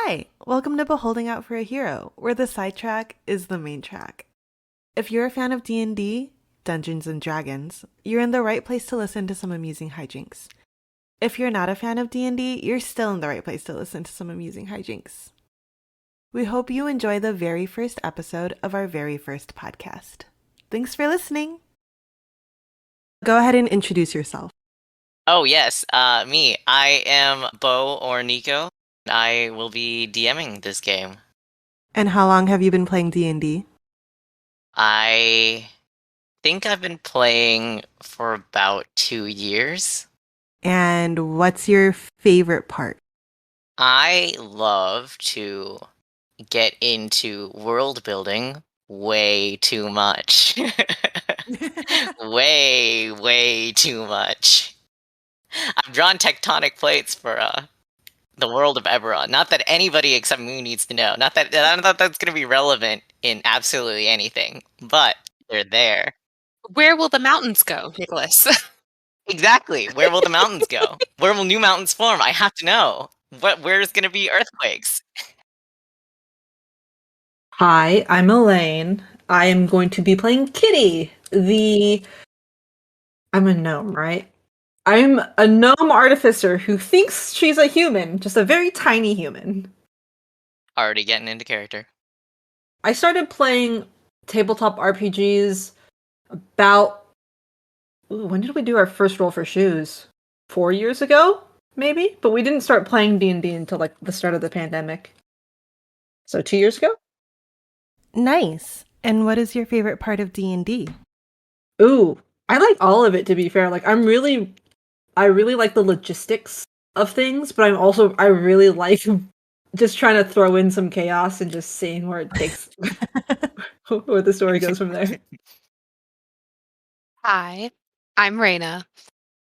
Hi, welcome to Beholding Out for a Hero, where the sidetrack is the main track. If you're a fan of D&D, Dungeons & Dragons, you're in the right place to listen to some amusing hijinks. If you're not a fan of D&D, you're still in the right place to listen to some amusing hijinks. We hope you enjoy the very first episode of our very first podcast. Thanks for listening! Go ahead and introduce yourself. Oh, yes, me. I am Bo or Nico. I will be DMing this game. And how long have you been playing D&D? I think I've been playing for about 2 years. And what's your favorite part? I love to get into world building way too much. Way too much. I've drawn tectonic plates for the world of Eberron. Not that anybody except me needs to know. Not that that's going to be relevant in absolutely anything, but they're there. Where will the mountains go, Nicholas? Exactly. Where will the mountains go? Where will new mountains form? I have to know. Where's going to be earthquakes? Hi, I'm Elaine. I am going to be playing Kitty, I'm a gnome, right? I'm a gnome artificer who thinks she's a human, just a very tiny human. Already getting into character. I started playing tabletop RPGs about... when did we do our first roll for shoes? 4 years ago, maybe? But we didn't start playing D&D until like the start of the pandemic. So 2 years ago? Nice. And what is your favorite part of D&D? Ooh, I like all of it, to be fair. Like, I really like the logistics of things, but I really like just trying to throw in some chaos and just seeing where it takes, where the story goes from there. Hi, I'm Raina.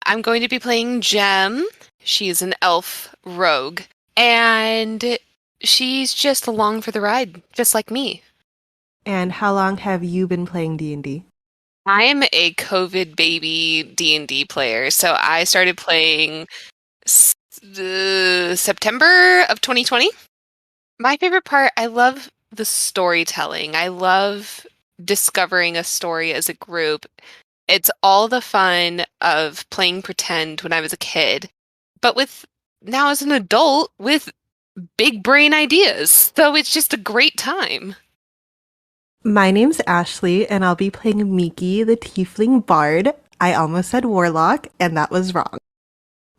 I'm going to be playing Jem. She's an elf rogue, and she's just along for the ride, just like me. And how long have you been playing D&D? I am a COVID baby D&D player, so I started playing September of 2020. My favorite part, I love the storytelling. I love discovering a story as a group. It's all the fun of playing pretend when I was a kid, but with now as an adult with big brain ideas. So it's just a great time. My name's Ashley, and I'll be playing Miki, the tiefling bard. I almost said warlock, and that was wrong.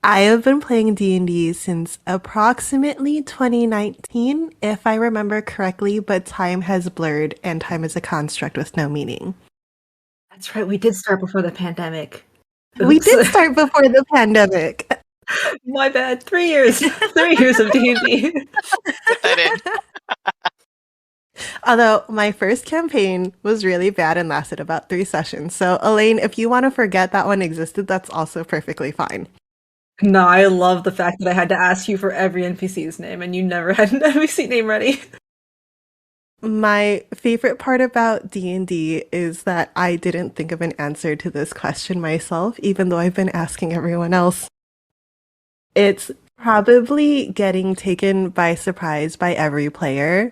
I have been playing D&D since approximately 2019, if I remember correctly, but time has blurred, and time is a construct with no meaning. That's right, we did start before the pandemic. We did start before the pandemic. My bad. 3 years. 3 years of D&D. Put that in. Although my first campaign was really bad and lasted about 3 sessions. So Elaine, if you want to forget that one existed, that's also perfectly fine. No, I love the fact that I had to ask you for every NPC's name and you never had an NPC name ready. My favorite part about D&D is that I didn't think of an answer to this question myself, even though I've been asking everyone else. It's probably getting taken by surprise by every player.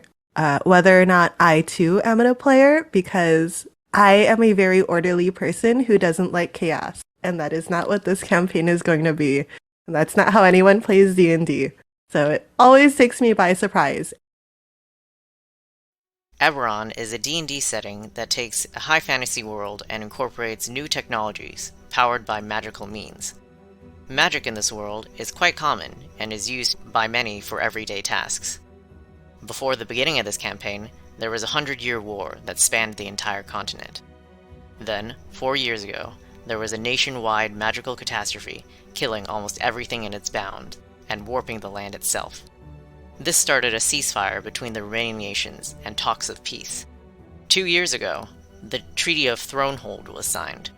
Whether or not I too am a player, because I am a very orderly person who doesn't like chaos, and that is not what this campaign is going to be. And that's not how anyone plays D&D. So it always takes me by surprise. Eberron is a D&D setting that takes a high fantasy world and incorporates new technologies, powered by magical means. Magic in this world is quite common, and is used by many for everyday tasks. Before the beginning of this campaign, there was a 100-year war that spanned the entire continent. Then, 4 years ago, there was a nationwide magical catastrophe, killing almost everything in its bound, and warping the land itself. This started a ceasefire between the remaining nations and talks of peace. 2 years ago, the Treaty of Thronehold was signed.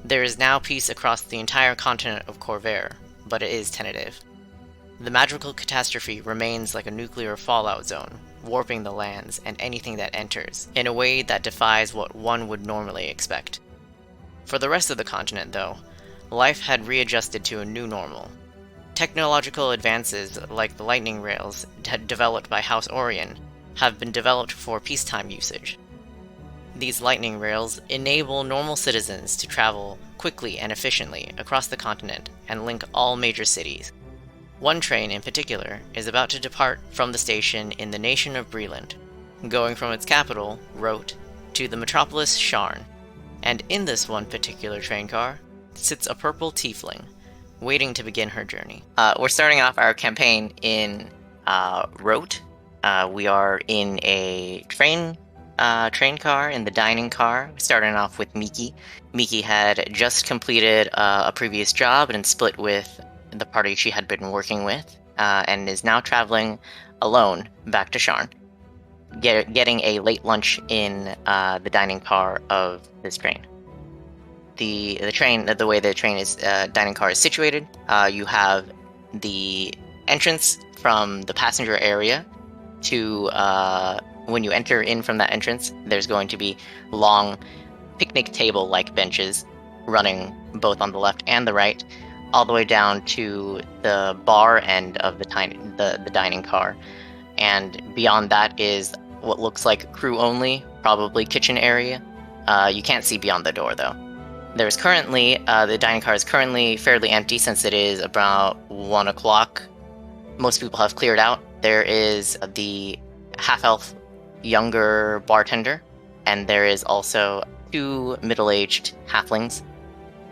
There is now peace across the entire continent of Corvair, but it is tentative. The magical catastrophe remains like a nuclear fallout zone, warping the lands and anything that enters, in a way that defies what one would normally expect. For the rest of the continent, though, life had readjusted to a new normal. Technological advances like the lightning rails developed by House Orion have been developed for peacetime usage. These lightning rails enable normal citizens to travel quickly and efficiently across the continent and link all major cities. One train in particular is about to depart from the station in the nation of Breland, going from its capital, Rote, to the metropolis Sharn. And in this one particular train car sits a purple tiefling, waiting to begin her journey. We're starting off our campaign in Rote. We are in a train car, in the dining car, starting off with Miki. Miki had just completed a previous job and split with the party she had been working with, and is now traveling alone back to Sharn, getting a late lunch in the dining car of this train. The way the dining car is situated, you have the entrance from the passenger area to when you enter in from that entrance, there's going to be long picnic table-like benches running both on the left and the right, all the way down to the bar end of the dining car. And beyond that is what looks like crew-only, probably kitchen area. You can't see beyond the door, though. There's currently, the dining car is currently fairly empty since it is about 1 o'clock. Most people have cleared out. There is the half-elf younger bartender, and there is also 2 middle-aged halflings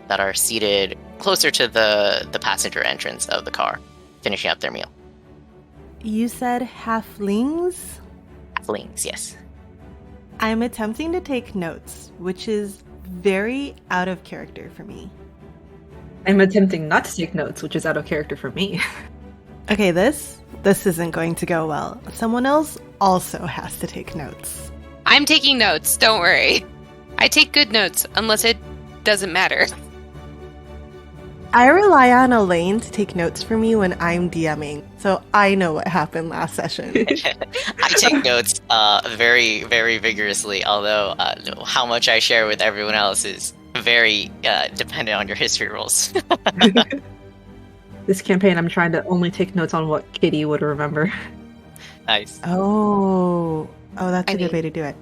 that are seated closer to the passenger entrance of the car, finishing up their meal. You said halflings? Halflings, yes. I'm attempting to take notes, which is very out of character for me. I'm attempting not to take notes, which is out of character for me. Okay, this isn't going to go well. Someone else also has to take notes. I'm taking notes, don't worry. I take good notes, unless it doesn't matter. I rely on Elaine to take notes for me when I'm DMing, so I know what happened last session. I take notes very, very vigorously, although how much I share with everyone else is very dependent on your history rolls. This campaign, I'm trying to only take notes on what Kitty would remember. Nice. Oh, that's a good way to do it.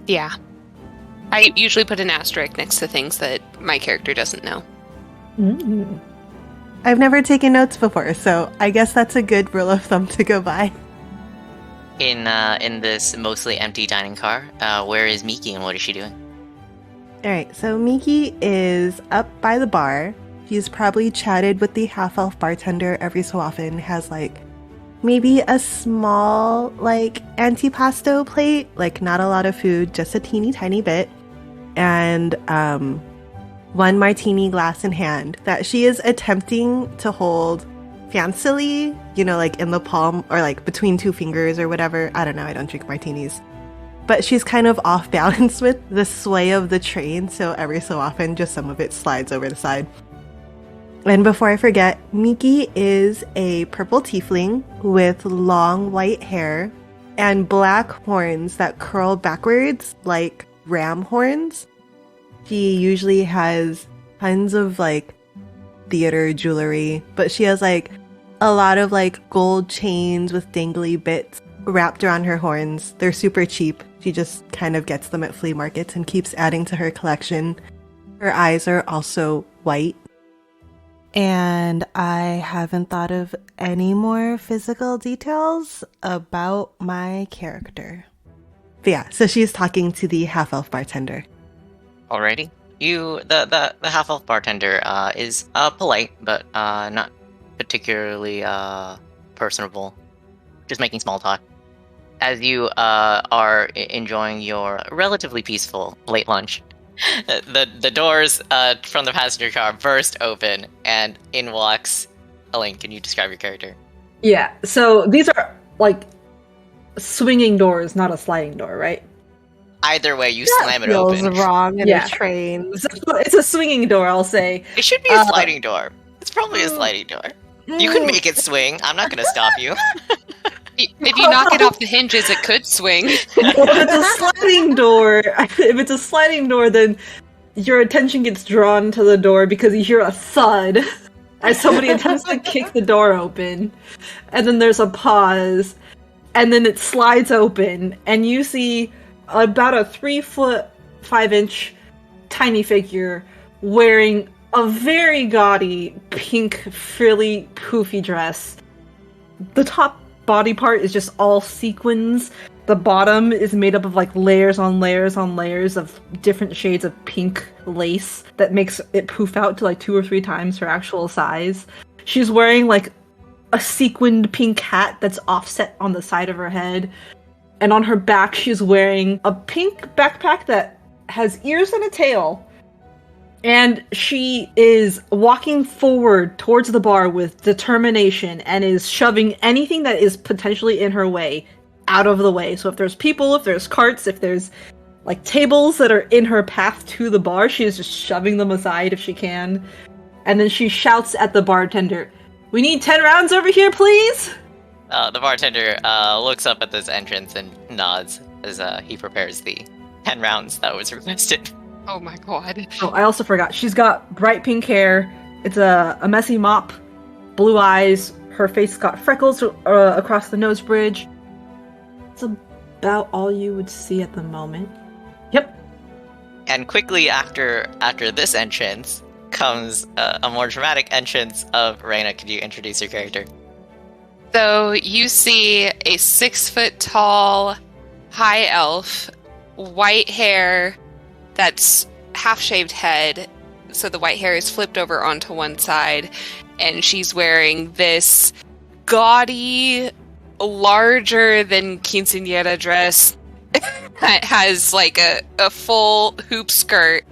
Yeah. I usually put an asterisk next to things that my character doesn't know. Mm. I've never taken notes before, so I guess that's a good rule of thumb to go by. In this mostly empty dining car, where is Miki and what is she doing? Alright, so Miki is up by the bar. He's probably chatted with the half-elf bartender every so often, has maybe a small antipasto plate, not a lot of food, just a teeny tiny bit, and 1 martini glass in hand that she is attempting to hold fancily, in the palm or between 2 fingers or whatever. I don't know, I don't drink martinis. But she's kind of off balance with the sway of the train, so every so often just some of it slides over the side. And before I forget, Miki is a purple tiefling with long white hair and black horns that curl backwards like ram horns. She usually has tons of theater jewelry, but she has a lot of gold chains with dangly bits wrapped around her horns. They're super cheap. She just kind of gets them at flea markets and keeps adding to her collection. Her eyes are also white. And I haven't thought of any more physical details about my character. But yeah, so she's talking to the half-elf bartender. Alrighty. The half-elf bartender is polite, but not particularly personable. Just making small talk. As you are enjoying your relatively peaceful late lunch, the doors from the passenger car burst open, and in walks Elaine. Can you describe your character? Yeah, so these are swinging doors, not a sliding door, right? Either way, you slam it feels open. Wrong in a train. So it's a swinging door, I'll say. It should be a sliding door. It's probably a sliding door. You can make it swing. I'm not going to stop you. If you knock it off the hinges, it could swing. Well, if it's a sliding door, then your attention gets drawn to the door because you hear a thud as somebody attempts to kick the door open, and then there's a pause, and then it slides open, and you see about a 3'5" tiny figure wearing a very gaudy pink frilly poofy dress. The top body part is just all sequins. The bottom is made up of like layers on layers on layers of different shades of pink lace that makes it poof out to like 2 or 3 times her actual size. She's wearing like a sequined pink hat that's offset on the side of her head. And on her back, she's wearing a pink backpack that has ears and a tail. And she is walking forward towards the bar with determination and is shoving anything that is potentially in her way out of the way. So if there's people, if there's carts, if there's like tables that are in her path to the bar, she is just shoving them aside if she can. And then she shouts at the bartender, "We need 10 rounds over here, please!" The bartender looks up at this entrance and nods as he prepares the 10 rounds that was requested. Oh my god. Oh, I also forgot. She's got bright pink hair. It's a messy mop. Blue eyes. Her face got freckles across the nose bridge. It's about all you would see at the moment. Yep. And quickly after this entrance comes a more dramatic entrance of Reyna. Could you introduce your character? So you see a 6-foot-tall high elf, white hair that's half-shaved head, so the white hair is flipped over onto one side, and she's wearing this gaudy, larger than quinceañera dress that has like a full hoop skirt.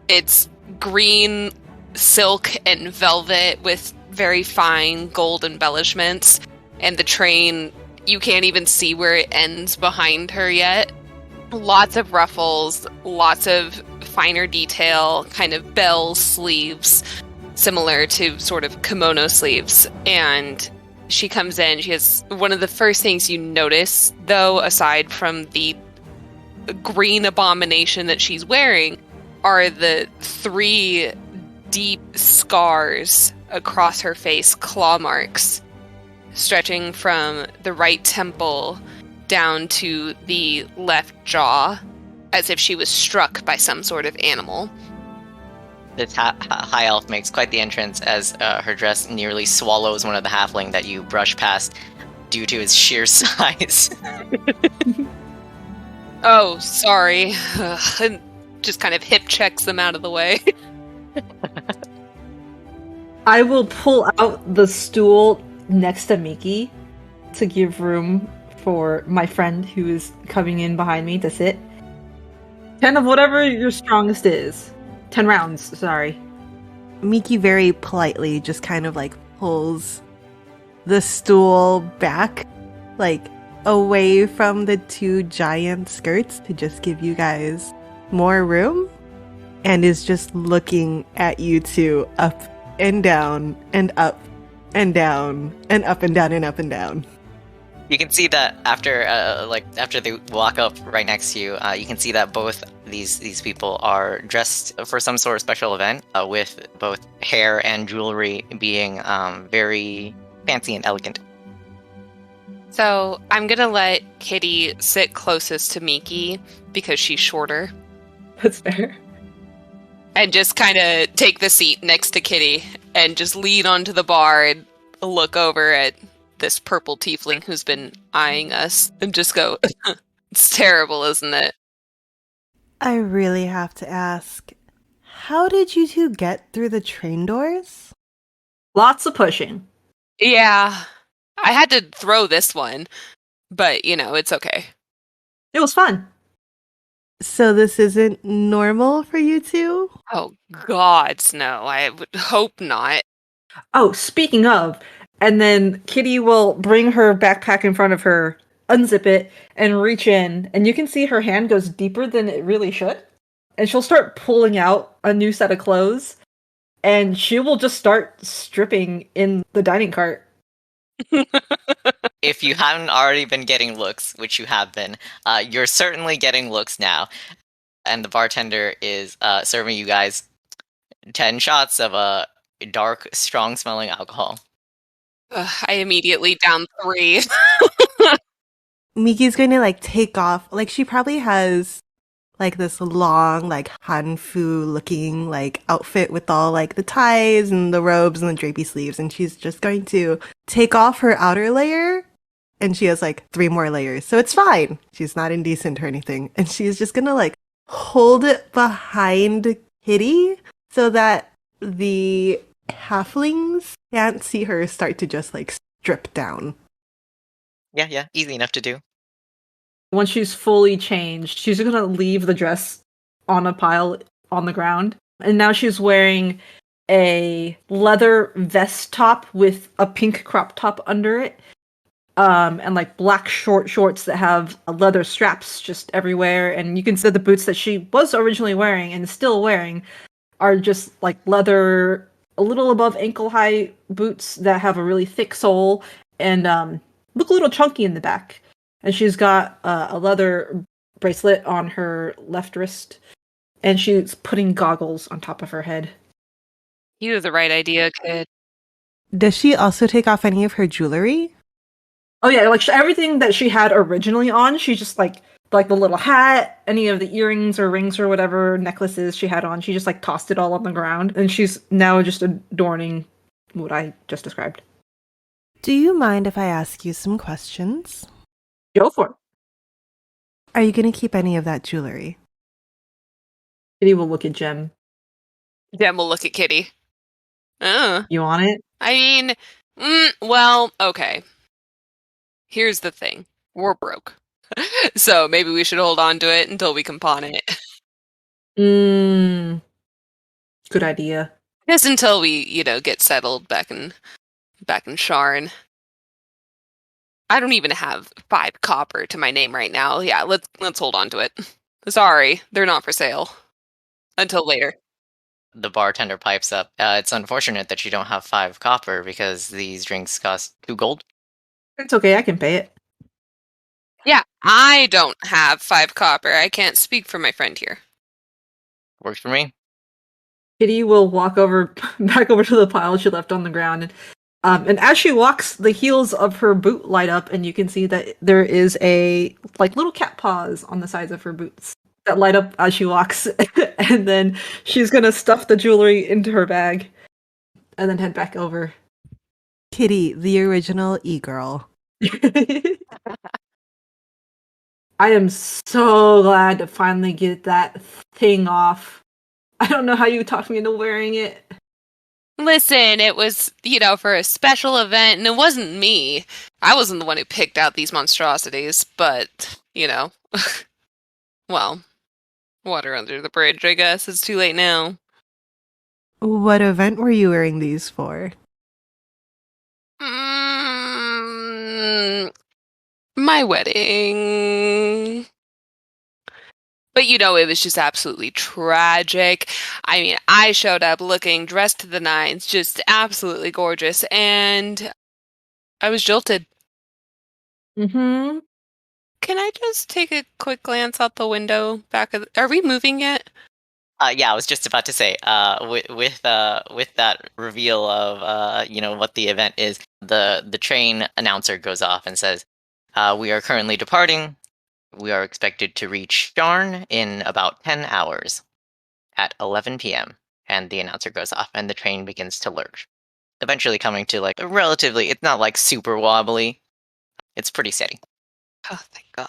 It's green silk and velvet with very fine gold embellishments, and the train, you can't even see where it ends behind her yet. Lots of ruffles, lots of finer detail, kind of bell sleeves, similar to sort of kimono sleeves. And she comes in, she has one of the first things you notice, though, aside from the green abomination that she's wearing, are the 3 deep scars across her face, claw marks, stretching from the right temple down to the left jaw, as if she was struck by some sort of animal. This high elf makes quite the entrance as her dress nearly swallows one of the halfling that you brush past due to its sheer size. Oh, sorry. And just kind of hip checks them out of the way. I will pull out the stool next to Miki to give room for my friend who is coming in behind me to sit. 10 of whatever your strongest is. 10 rounds, sorry. Miki very politely just kind of like pulls the stool back, like away from the 2 giant skirts to just give you guys more room, and is just looking at you 2 up and down and up and down and up and down and up and down. You can see that after they walk up right next to you, you can see that both these people are dressed for some sort of special event, with both hair and jewelry being very fancy and elegant. So I'm gonna let Kitty sit closest to Miki because she's shorter, That's fair. and just kind of take the seat next to Kitty and just lean onto the bar and look over at this purple tiefling who's been eyeing us and just go, "It's terrible, isn't it?" I really have to ask, how did you 2 get through the train doors? Lots of pushing. Yeah, I had to throw this one, but it's okay. It was fun. So this isn't normal for you 2? Oh gods, no, I would hope not. Oh, speaking of, and then Kitty will bring her backpack in front of her, unzip it, and reach in, and you can see her hand goes deeper than it really should. And she'll start pulling out a new set of clothes, and she will just start stripping in the dining cart. If you haven't already been getting looks, which you have been, you're certainly getting looks now. And the bartender is serving you guys 10 shots of dark, strong-smelling alcohol. I immediately down 3. Miki's going to like take off. Like she probably has like this long, like Hanfu looking like outfit with all like the ties and the robes and the drapey sleeves, and she's just going to take off her outer layer, and she has like 3 more layers, so it's fine. She's not indecent or anything, and she's just gonna like hold it behind Kitty so that the halflings can't see her start to just like strip down. Yeah, easy enough to do. Once she's fully changed, she's gonna leave the dress on a pile on the ground. And now she's wearing a leather vest top with a pink crop top under it. And like black short shorts that have leather straps just everywhere. And you can see the boots that she was originally wearing and is still wearing are just like leather, a little above ankle high boots that have a really thick sole and look a little chunky in the back. And she's got a leather bracelet on her left wrist, and she's putting goggles on top of her head. You have the right idea, kid. Does she also take off any of her jewelry? Oh yeah, like everything that she had originally on, she just like the little hat, any of the earrings or rings or whatever necklaces she had on, she just like tossed it all on the ground, and she's now just adorning what I just described. Do you mind if I ask you some questions? Go for it. Are you going to keep any of that jewelry? Kitty will look at Jem. Jem will look at Kitty. You want it? I mean, well, okay. Here's the thing. We're broke. So maybe we should hold on to it until we can pawn it. Good idea. Just until we, get settled back in Sharn. I don't even have 5 copper to my name right now. Yeah, let's hold on to it. Sorry, they're not for sale. Until later. The bartender pipes up. It's unfortunate that you don't have 5 copper because these drinks cost 2 gold. It's okay, I can pay it. Yeah, I don't have 5 copper. I can't speak for my friend here. Works for me. Kitty will walk back over to the pile she left on the ground, and as she walks, the heels of her boot light up, and you can see that there is a like little cat paws on the sides of her boots that light up as she walks. And then she's gonna stuff the jewelry into her bag, and then head back over. Kitty, the original e-girl. I am so glad to finally get that thing off. I don't know how you talked me into wearing it. Listen, it was, for a special event, and it wasn't me. I wasn't the one who picked out these monstrosities, but, well, water under the bridge, I guess. It's too late now. What event were you wearing these for? My wedding. But it was just absolutely tragic. I mean, I showed up looking dressed to the nines, just absolutely gorgeous, and I was jilted. Mm-hmm. Can I just take a quick glance out the window are we moving yet? Yeah, I was just about to say, with that reveal of what the event is, the train announcer goes off and says, "We are currently departing. We are expected to reach Sharn in about 10 hours at 11 p.m." And the announcer goes off, and the train begins to lurch, eventually coming to like a relatively. It's not like super wobbly. It's pretty steady. Oh, thank God.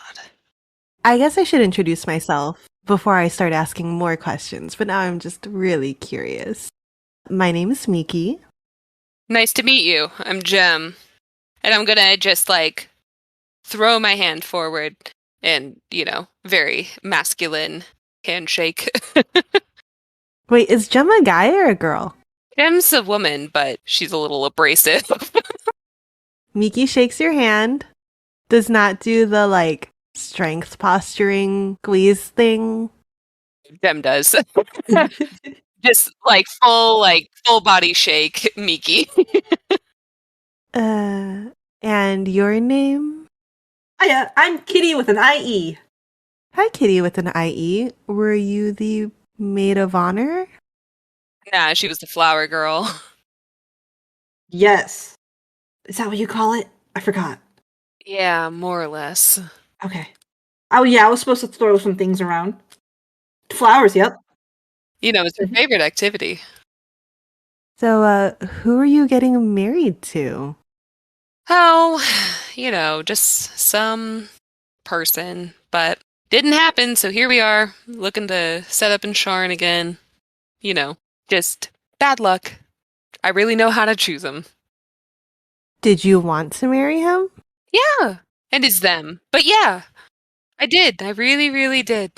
I guess I should introduce myself before I start asking more questions, but now I'm just really curious. My name is Miki. Nice to meet you. I'm Jem. And I'm gonna just, throw my hand forward and, very masculine handshake. Wait, is Jem a guy or a girl? Jem's a woman, but she's a little abrasive. Miki shakes your hand, does not do the, strength posturing squeeze thing. Jem does. Just, full body shake, Miki. And your name? Hiya, I'm Kitty with an IE. Hi, Kitty with an IE. Were you the maid of honor? Nah, she was the flower girl. Yes. Is that what you call it? I forgot. Yeah, more or less. Okay. Oh yeah, I was supposed to throw some things around. Flowers, yep. It's her Mhm. favorite activity. So, who are you getting married to? Oh, just some person, but didn't happen, so here we are, looking to set up in Sharn again. Just bad luck. I really know how to choose them. Did you want to marry him? Yeah, and it's them. But yeah, I did. I really, really did.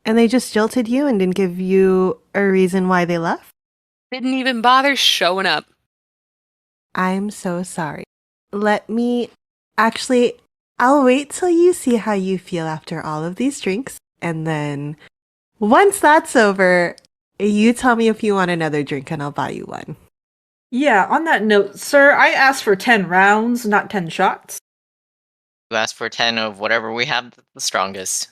And they just jilted you and didn't give you a reason why they left? Didn't even bother showing up. I'm so sorry. Let me. Actually, I'll wait till you see how you feel after all of these drinks. And then, once that's over, you tell me if you want another drink and I'll buy you one. Yeah, on that note, sir, I asked for 10 rounds, not 10 shots. You ask for 10 of whatever we have the strongest.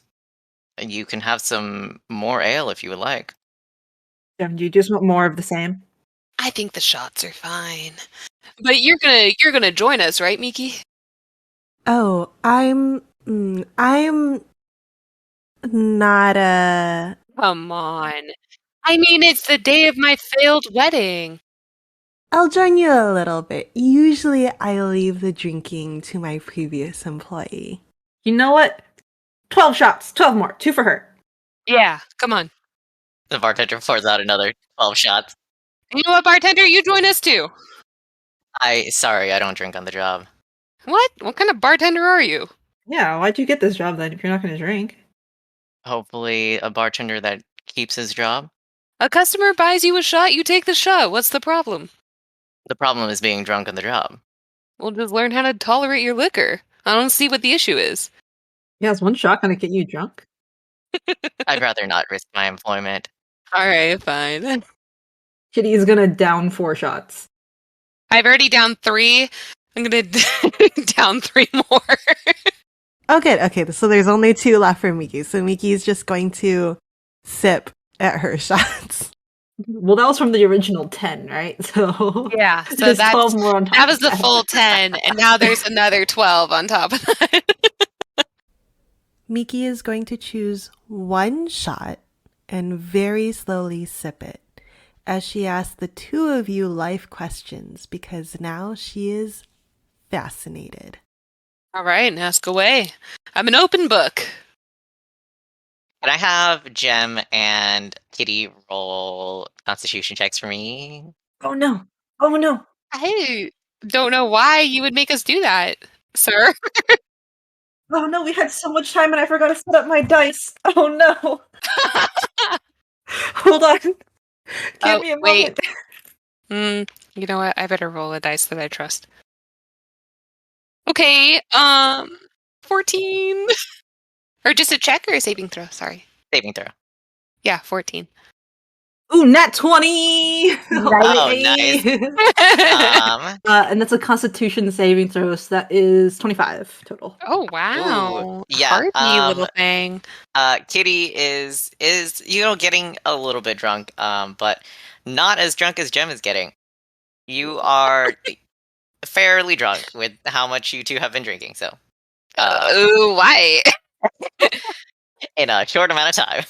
And you can have some more ale if you would like. Do you just want more of the same? I think the shots are fine. But you're gonna join us, right, Miki? Oh, I'm not Come on. I mean, it's the day of my failed wedding. I'll join you a little bit. Usually I leave the drinking to my previous employee. You know what? 12 shots, 12 more, 2 for her. Yeah, come on. The bartender pours out another 12 shots. You know what, bartender? You join us too. Sorry, I don't drink on the job. What? What kind of bartender are you? Yeah, why'd you get this job then if you're not going to drink? Hopefully, a bartender that keeps his job. A customer buys you a shot, you take the shot. What's the problem? The problem is being drunk on the job. Well, just learn how to tolerate your liquor. I don't see what the issue is. Yeah, is one shot going to get you drunk? I'd rather not risk my employment. Alright, fine. Kitty is going to down 4 shots. I've already down 3. I'm gonna down 3 more. Oh, good. Okay, so there's only 2 left for Miki. So Miki's just going to sip at her shots. Well, that was from the original 10, right? So Yeah, so there's 12 more on top that was of the full 10, and now there's another 12 on top of that. Miki is going to choose one shot and very slowly sip it as she asks the 2 of you life questions because now she is fascinated. Alright, ask away. I'm an open book. Can I have Jem and Kitty roll constitution checks for me? Oh no. Oh no. I don't know why you would make us do that, sir. Oh no, we had so much time and I forgot to set up my dice. Oh no. Hold on. Give me a wait. moment. You know what? I better roll a dice that I trust. Okay, 14. Or just a check or a saving throw, sorry. Saving throw. Yeah, 14. Ooh, nat 20! Oh, nice. And that's a constitution saving throw, so that is 25 total. Oh, wow. Ooh, yeah, Hardy little thing. Kitty is getting a little bit drunk, but not as drunk as Jem is getting. You are fairly drunk with how much you 2 have been drinking, so Ooh, why? in a short amount of time.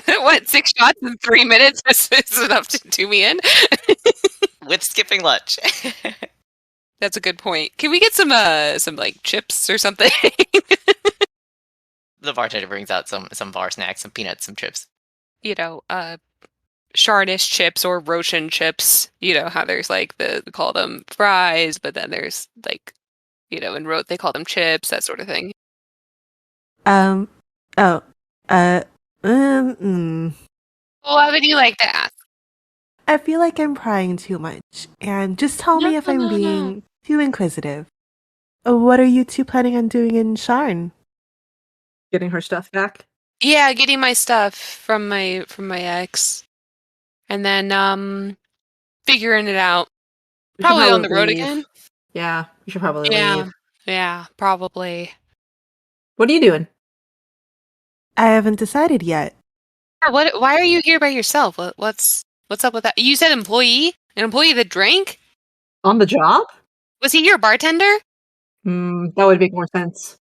What, 6 shots in 3 minutes is enough to do me in? With skipping lunch. That's a good point. Can we get some like chips or something? The bartender brings out some bar snacks, some peanuts, some chips. Sharnish chips or Roshan chips. You know how there's like they call them fries, but then there's like, in Rote they call them chips, that sort of thing. Why would you like to ask? I feel like I'm prying too much, and just tell me if I'm being too inquisitive. What are you 2 planning on doing in Sharn? Getting her stuff back? Yeah, getting my stuff from my ex. And then figuring it out. Probably on the road again. Yeah, you should probably leave. Yeah, probably. What are you doing? I haven't decided yet. Why are you here by yourself? What's up with that? You said employee? An employee that drank? On the job? Was he your bartender? That would make more sense.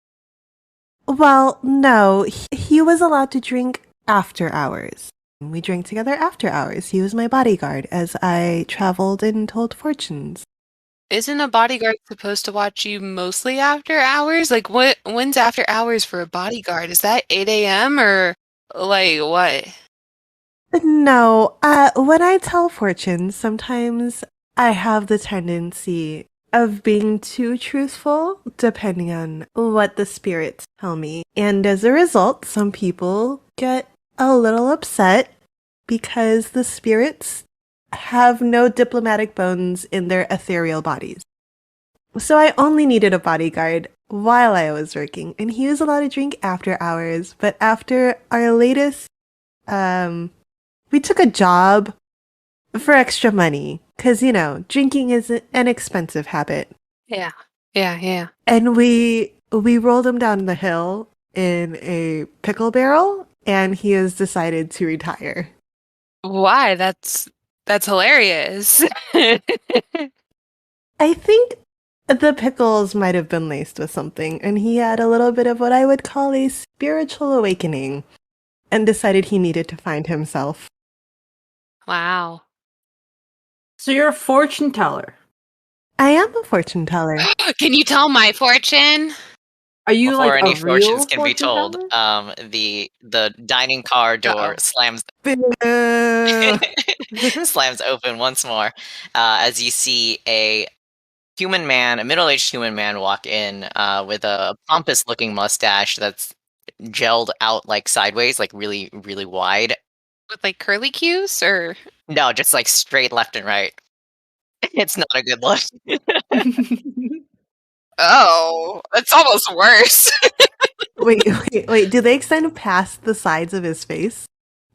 Well, no, he was allowed to drink after hours. We drank together after hours. He was my bodyguard as I traveled and told fortunes. Isn't a bodyguard supposed to watch you mostly after hours? Like, when's after hours for a bodyguard? Is that 8 a.m. or like what? No, when I tell fortunes, sometimes I have the tendency of being too truthful, depending on what the spirits tell me. And as a result, some people get a little upset because the spirits have no diplomatic bones in their ethereal bodies. So I only needed a bodyguard while I was working, and he was allowed to drink after hours. But after our latest, we took a job for extra money because, drinking is an expensive habit. Yeah. Yeah. And we rolled him down the hill in a pickle barrel, and he has decided to retire. Why? That's hilarious. I think the pickles might have been laced with something, and he had a little bit of what I would call a spiritual awakening and decided he needed to find himself. Wow. So you're a fortune teller. I am a fortune teller. Can you tell my fortune? Are you Before like any a real fortunes can be fortune told, teller? the dining car door slams Boo. slams open once more, as you see a middle-aged human man walk in, with a pompous-looking mustache that's gelled out like sideways, like really, really wide. With like curly cues or No, just like straight left and right. It's not a good look. oh, that's almost worse. Wait. Do they extend past the sides of his face?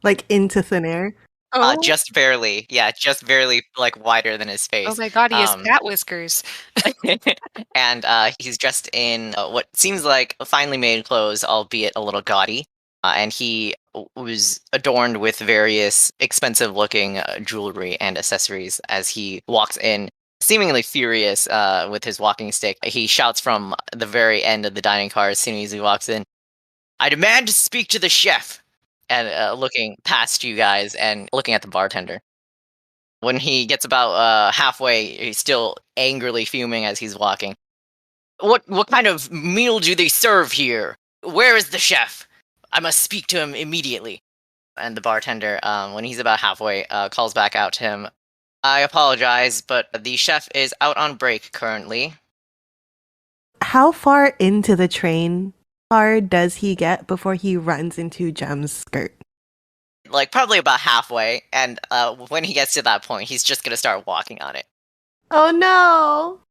Like into thin air? Oh. Just barely. Yeah, just barely like wider than his face. Oh my god, he has cat whiskers. And he's dressed in what seems like finely made clothes, albeit a little gaudy. And he was adorned with various expensive looking jewelry and accessories as he walks in, seemingly furious with his walking stick. He shouts from the very end of the dining car as soon as he walks in, "I demand to speak to the chef!" And looking past you guys and looking at the bartender. When he gets about halfway, he's still angrily fuming as he's walking. What kind of meal do they serve here? Where is the chef? I must speak to him immediately." And the bartender, when he's about halfway, calls back out to him. "I apologize, but the chef is out on break currently." How far into the train car does he get before he runs into Jem's skirt? Like, probably about halfway, and when he gets to that point, he's just gonna start walking on it. Oh no!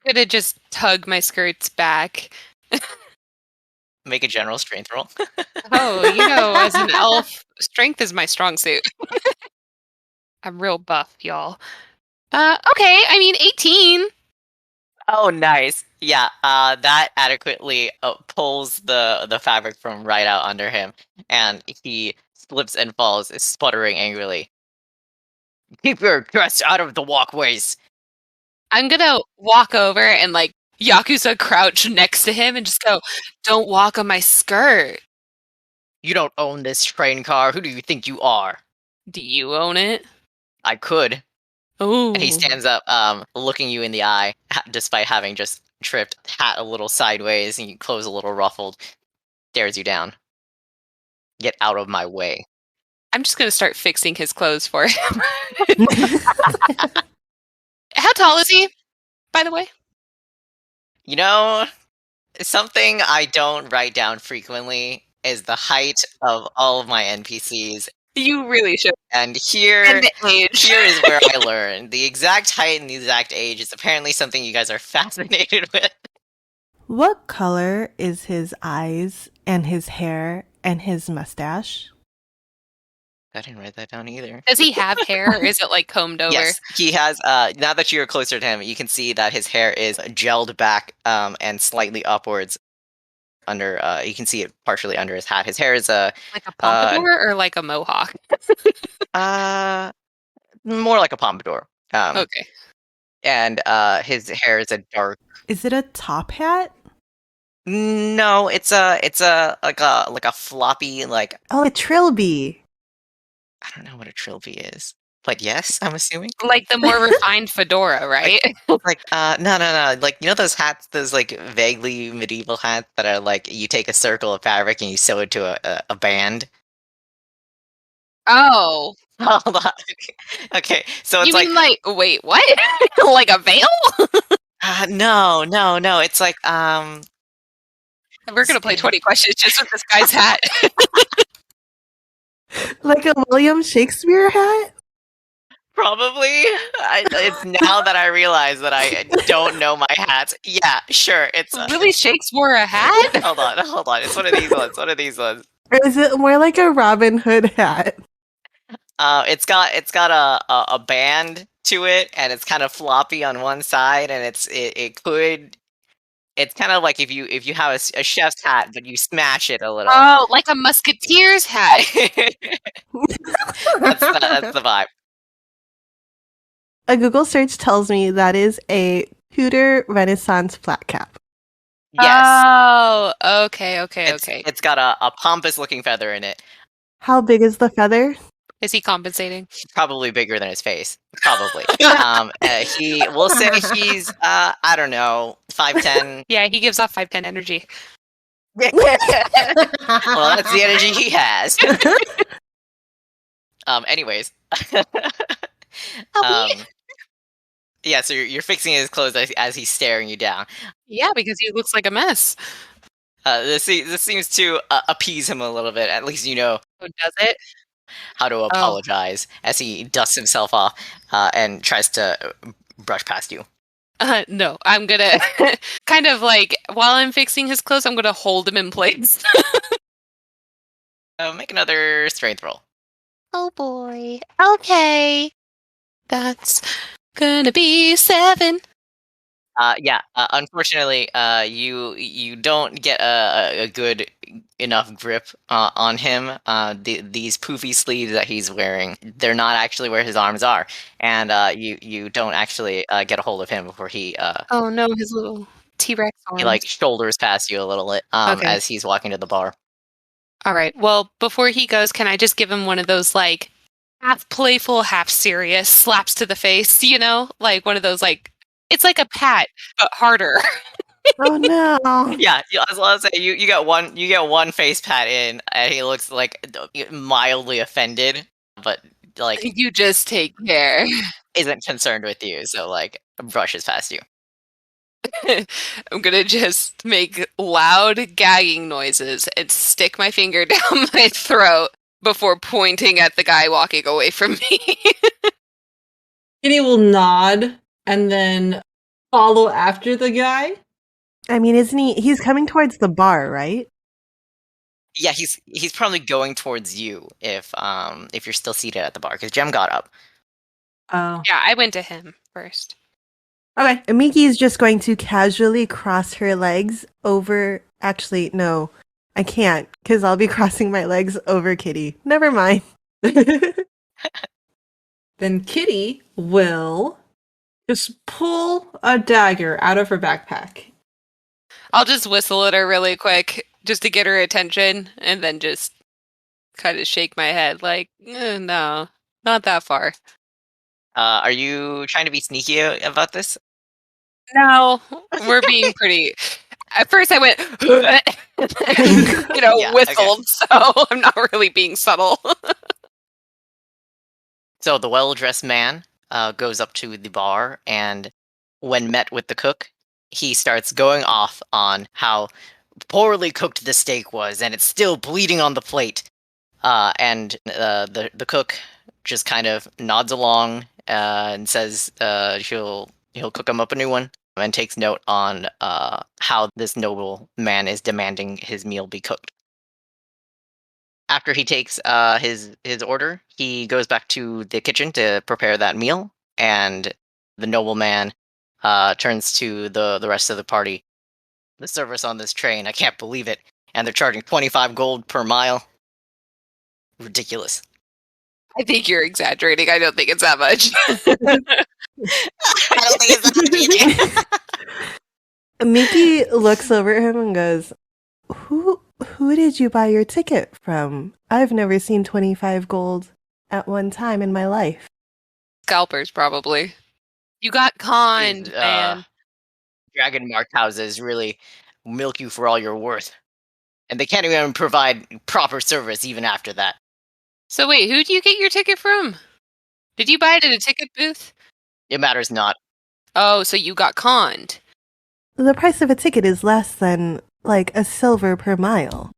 I'm gonna just tug my skirts back. Make a general strength roll. Oh, as an elf, strength is my strong suit. I'm real buff, y'all. Okay, 18. Oh, nice. Yeah, that adequately pulls the fabric from right out under him, and he slips and falls, sputtering angrily. "Keep your dress out of the walkways!" I'm gonna walk over and like Yakuza crouch next to him and just go, "Don't walk on my skirt." "You don't own this train car. Who do you think you are?" Do you own it? "I could." Oh. And he stands up, looking you in the eye, despite having just tripped, hat a little sideways, and clothes a little ruffled, stares you down. "Get out of my way." I'm just gonna start fixing his clothes for him. How tall is he, by the way? Something I don't write down frequently is the height of all of my NPCs. You really should. And here And the age. here is where I learn. The exact height and the exact age is apparently something you guys are fascinated with. What color is his eyes and his hair and his mustache? I didn't write that down either. Does he have hair or is it like combed over? Yes, he has. Now that you're closer to him, you can see that his hair is gelled back and slightly upwards. You can see it partially under his hat. His hair is Like a pompadour or like a mohawk? more like a pompadour. Okay. And his hair is a dark. Is it a top hat? No, it's a like a floppy, like, Oh, a trilby. I don't know what a trilby is, but yes, I'm assuming. Like the more refined fedora, right? No, like, you know those hats, those like vaguely medieval hats that are like you take a circle of fabric and you sew it to a band. Oh. Hold on. Okay, so You it's like, mean like, wait, what? Like a veil? no, it's like We're gonna play 20 questions just with this guy's hat. Like a William Shakespeare hat? probably. It's now that I realize that I don't know my hats. Yeah, sure. It's Really, Shakespeare a hat? hold on. It's one of these ones. One of these ones. Or is it more like a Robin Hood hat? It's got a band to it, and it's kind of floppy on one side, and it could. It's kind of like if you have a chef's hat, but you smash it a little. Oh, like a musketeer's hat. That's the vibe. A Google search tells me that is a Tudor Renaissance flat cap. Yes. Oh, okay. It's got a pompous looking feather in it. How big is the feather? Is he compensating? Probably bigger than his face. Probably. We'll say he's I don't know, 5'10". Yeah, he gives off 5'10" energy. Well, that's the energy he has. Anyways. Yeah, so you're fixing his clothes as he's staring you down. Yeah, because he looks like a mess. This seems to appease him a little bit. At least you know Who does it? how to apologize as he dusts himself off and tries to brush past you. No, I'm gonna kind of like while I'm fixing his clothes, I'm gonna hold him in place. Make another strength roll. Oh boy. Okay. That's gonna be 7. Unfortunately, you don't get a good enough grip on him. These poofy sleeves that he's wearing, they're not actually where his arms are, and you don't actually get a hold of him before he Oh no, his little T-Rex arms. like shoulders past you a little bit Okay. as he's walking to the bar. All right. Well, before he goes, can I just give him one of those like half playful, half serious slaps to the face? You know, like one of those like it's like a pat but harder. Oh no. Yeah, as long as you get one face pat in, and he looks like mildly offended, but like You just take care. isn't concerned with you, so like brushes past you. I'm gonna just make loud gagging noises and stick my finger down my throat before pointing at the guy walking away from me. Kitty will nod and then follow after the guy. I mean, isn't he's coming towards the bar, right? Yeah, he's probably going towards you if you're still seated at the bar because Jem got up. Oh. Yeah, I went to him first. Okay. Miki is just going to casually cross her legs over. Actually, no, I can't because I'll be crossing my legs over Kitty. Never mind. Then Kitty will just pull a dagger out of her backpack. I'll just whistle at her really quick just to get her attention and then just kind of shake my head like, no, not that far. Are you trying to be sneaky about this? No, we're being pretty. At first, I went, Yeah, whistled, so I'm not really being subtle. So the well-dressed man goes up to the bar, and when met with the cook, he starts going off on how poorly cooked the steak was, and it's still bleeding on the plate. And the cook just kind of nods along and says he'll cook him up a new one, and takes note on how this noble man is demanding his meal be cooked. After he takes his order, he goes back to the kitchen to prepare that meal, and the nobleman turns to the rest of the party. The service on this train, I can't believe it, and they're charging 25 gold per mile. Ridiculous. I think you're exaggerating. I don't think it's that much. I don't think it's that much either. Mickey looks over at him and goes, Who did you buy your ticket from? I've never seen 25 gold at one time in my life. Scalpers, probably. You got conned, These, man. Dragon Mark houses really milk you for all you're worth. And they can't even provide proper service even after that. So wait, who do you get your ticket from? Did you buy it at a ticket booth? It matters not. Oh, so you got conned. The price of a ticket is less than, like, a silver per mile.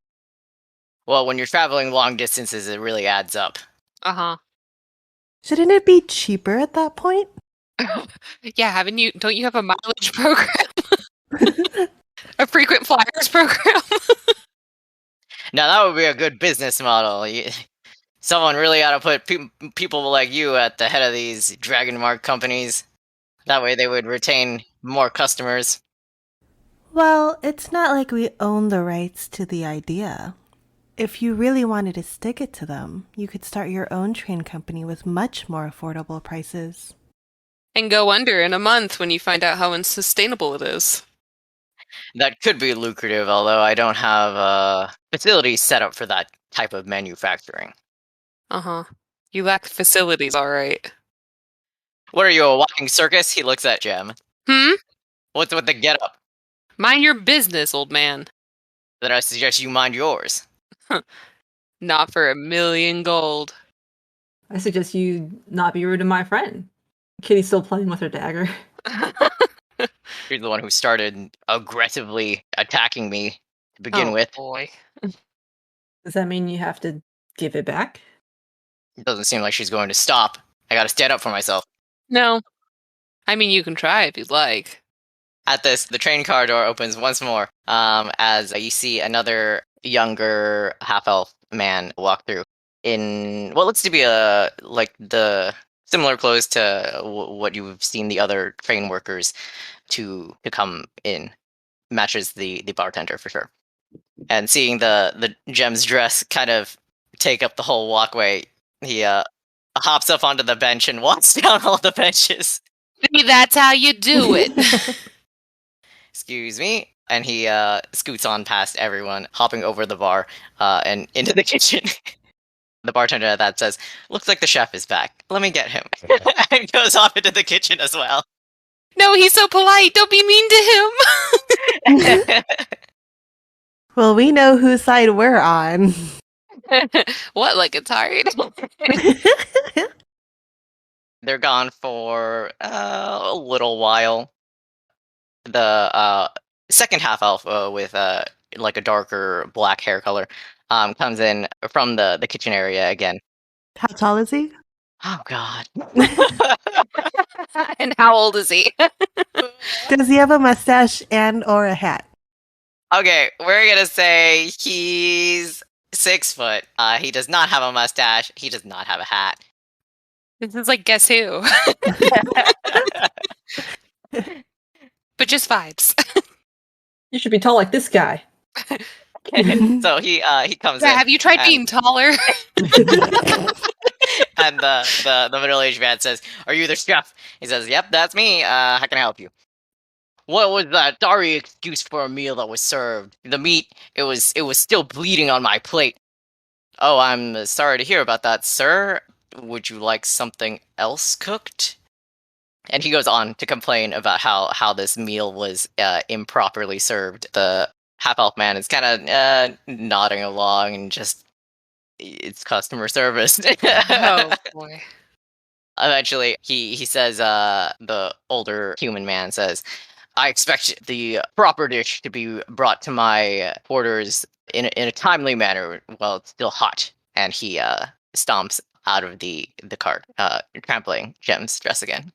Well, when you're traveling long distances, it really adds up. Uh-huh. Shouldn't it be cheaper at that point? Yeah, don't you have a mileage program? A frequent flyers program? Now, that would be a good business model. Someone really ought to put people like you at the head of these Dragon Mark companies. That way they would retain more customers. Well, it's not like we own the rights to the idea. If you really wanted to stick it to them, you could start your own train company with much more affordable prices. And go under in a month when you find out how unsustainable it is. That could be lucrative, although I don't have facilities set up for that type of manufacturing. Uh-huh. You lack facilities, all right. What are you, a walking circus? He looks at Gem. What's with the getup? Mind your business, old man. Then I suggest you mind yours. Not for 1,000,000 gold. I suggest you not be rude to my friend. Kitty's still playing with her dagger. You're the one who started aggressively attacking me to begin with. Boy. Does that mean you have to give it back? It doesn't seem like she's going to stop. I gotta stand up for myself. No. I mean, you can try if you'd like. At this, the train car door opens once more, as you see another younger half-elf man walk through in what looks to be the similar clothes to what you've seen the other train workers to come in. Matches the bartender for sure. And seeing the Gem's dress kind of take up the whole walkway, he hops up onto the bench and walks down all the benches. See, that's how you do it. Excuse me. And he scoots on past everyone, hopping over the bar and into the kitchen. The bartender at that says, "Looks like the chef is back. Let me get him." And goes off into the kitchen as well. No, he's so polite. Don't be mean to him. Well, we know whose side we're on. What, like it's hard? They're gone for a little while. The second half elf with like a darker black hair color comes in from the kitchen area again. How tall is he? Oh God. And how old is he? Does he have a mustache and or a hat? Okay, we're gonna say he's 6 foot. He does not have a mustache. He does not have a hat. This is like Guess Who. But just vibes. You should be tall like this guy. So he comes Yeah, in. have you tried being taller? And the middle-aged man says, "Are you the chef?" He says, "Yep, that's me. How can I help you?" What was that sorry excuse for a meal that was served? The meat, it was still bleeding on my plate. Oh, I'm sorry to hear about that, sir. Would you like something else cooked? And he goes on to complain about how this meal was improperly served. The half-elf man is kind of nodding along and just, it's customer service. Oh boy. Eventually, he says, the older human man says, "I expect the proper dish to be brought to my quarters in a timely manner while it's still hot." And he stomps out of the cart, trampling Gem's dress again.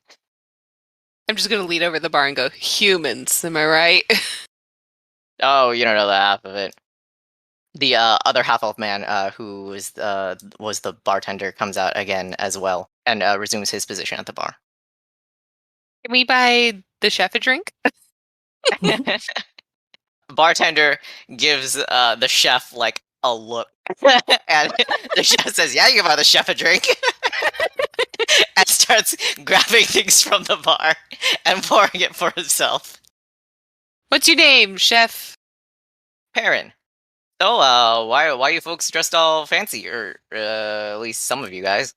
I'm just gonna lean over the bar and go, "Humans, am I right?" Oh, you don't know the half of it. The other half-elf man, who was the bartender, comes out again as well and resumes his position at the bar. Can we buy the chef a drink? Bartender gives the chef like a look And the chef says, yeah, you can buy the chef a drink. And starts grabbing things from the bar and pouring it for himself. What's your name, chef? Perrin. So, why you folks dressed all fancy? Or, at least some of you guys,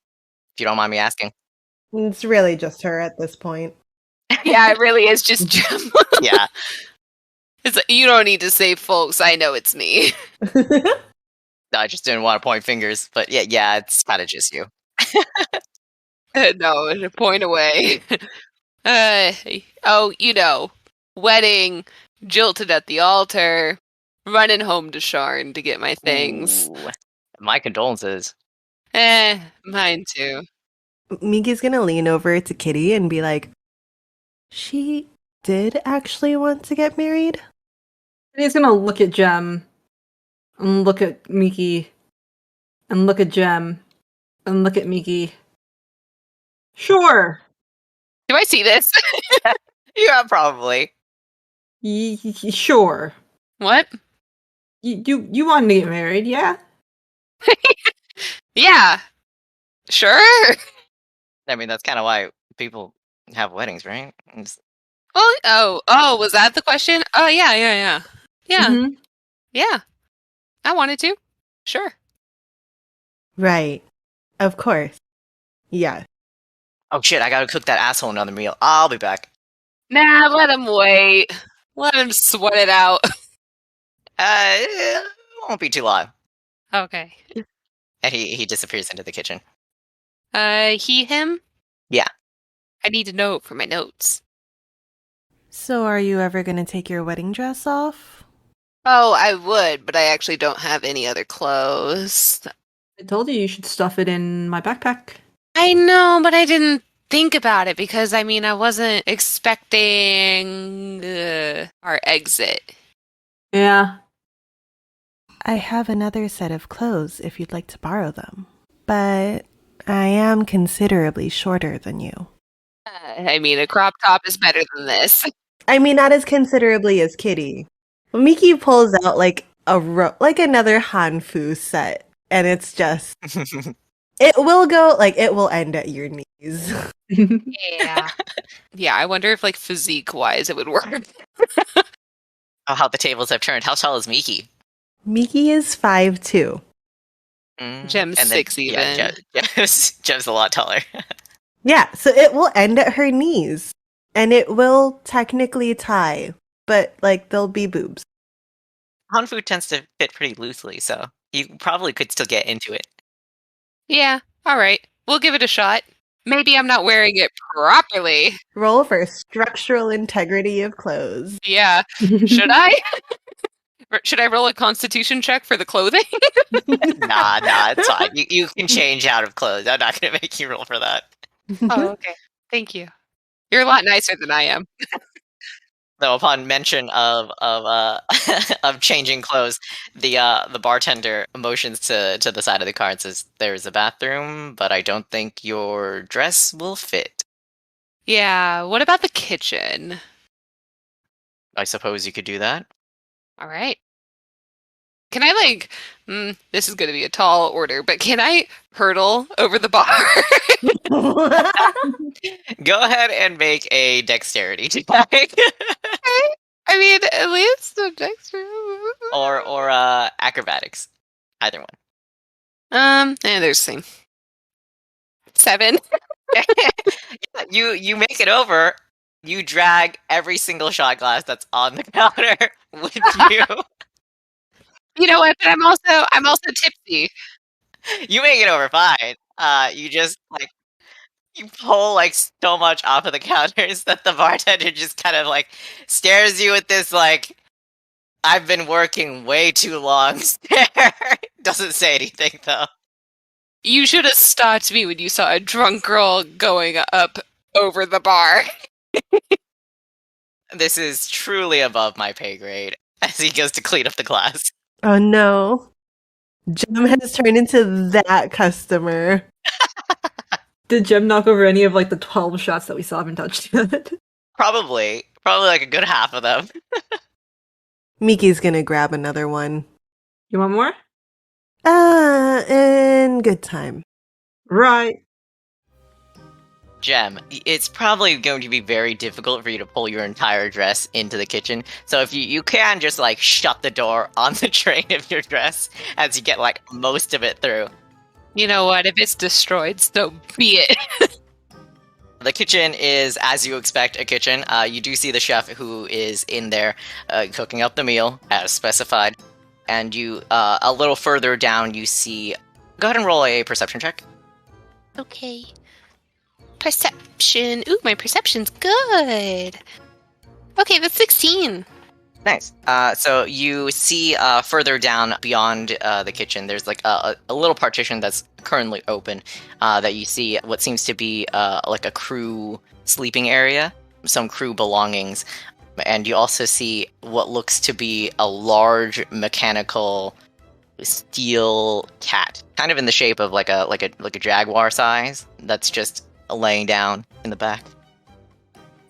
if you don't mind me asking. It's really just her at this point. Yeah, it really is just Jim. Yeah. You don't need to say folks, I know it's me. No, I just didn't want to point fingers, but yeah, it's kind of just you. No, point away. Wedding, jilted at the altar, running home to Sharn to get my things. Ooh. My condolences. Mine too. Miki's gonna lean over to Kitty and be like, she did actually want to get married? He's gonna look at Jem, and look at Miki, and look at Jem, and look at Miki. Sure. Do I see this? Yeah, probably. Sure. What? You wanted to get married, yeah? Yeah. Sure. I mean, that's kind of why people have weddings, right? Oh, was that the question? Oh, yeah. Yeah. Mhm. Yeah. I wanted to. Sure. Right. Of course. Yeah. Oh shit, I gotta cook that asshole another meal. I'll be back. Nah, let him wait. Let him sweat it out. It won't be too long. Okay. And he disappears into the kitchen. Him? Yeah. I need to know for my notes. So are you ever gonna take your wedding dress off? Oh, I would, but I actually don't have any other clothes. I told you should stuff it in my backpack. I know, but I didn't think about it because, I wasn't expecting our exit. Yeah. I have another set of clothes if you'd like to borrow them. But I am considerably shorter than you. A crop top is better than this. I mean, not as considerably as Kitty. Miki pulls out like another Hanfu set, and it's just it will end at your knees. Yeah. Yeah, I wonder if physique-wise it would work. Oh, how the tables have turned. How tall is Miki? Miki is 5'2". Jem's And 6 even. Yeah, Jem's a lot taller. Yeah, so it will end at her knees. And it will technically tie, but there'll be boobs. Hanfu tends to fit pretty loosely, so you probably could still get into it. Yeah, alright. We'll give it a shot. Maybe I'm not wearing it properly. Roll for structural integrity of clothes. Yeah. Should I? Should I roll a constitution check for the clothing? Nah, it's fine. You can change out of clothes. I'm not going to make you roll for that. Oh, okay. Thank you. You're a lot nicer than I am. Though upon mention of of changing clothes, the bartender motions to the side of the car and says, "There's a bathroom, but I don't think your dress will fit." Yeah, what about the kitchen? I suppose you could do that. All right. Can I this is going to be a tall order, but can I hurdle over the bar? Go ahead and make a dexterity check. At least a dexterity. or acrobatics. Either one. There's the same. 7. You make it over. You drag every single shot glass that's on the counter with you. You know what? But I'm also tipsy. You make it over fine. You just you pull so much off of the counters that the bartender just kind of stares you with this I've been working way too long stare. Doesn't say anything though. You should have stopped me when you saw a drunk girl going up over the bar. This is truly above my pay grade as he goes to clean up the glass. Oh no. Jem has turned into that customer. Did Jem knock over any of the 12 shots that we still haven't touched yet? Probably a good half of them. Miki's gonna grab another one. You want more? In good time. Right. Gem, it's probably going to be very difficult for you to pull your entire dress into the kitchen. So if you can just like shut the door on the train of your dress as you get like most of it through. You know what? If it's destroyed, so be it. The kitchen is, as you expect, a kitchen. You do see the chef who is in there cooking up the meal as specified. And you, a little further down, you see... Go ahead and roll a perception check. Okay. Perception. Ooh, my perception's good. Okay, that's 16. Nice. So you see further down beyond the kitchen, there's like a little partition that's currently open that you see what seems to be like a crew sleeping area, some crew belongings. And you also see what looks to be a large mechanical steel cat, kind of in the shape of like a jaguar size, that's just laying down in the back.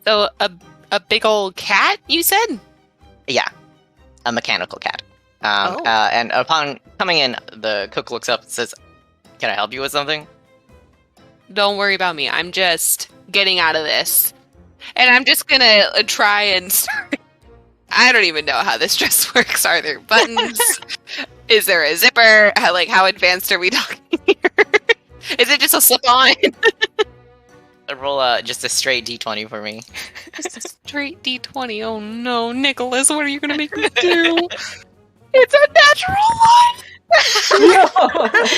So a big old cat, you said? Yeah, a mechanical cat. And upon coming in, the cook looks up and says, "Can I help you with something?" Don't worry about me. I'm just getting out of this. And I'm just gonna try and start. I don't even know how this dress works. Are there buttons? Is there a zipper? How advanced are we talking here? Is it just a slip-on? Roll just a straight d20 for me. Just a straight D20. Oh no, Nicholas, what are you gonna make me do? It's a natural one! Oh,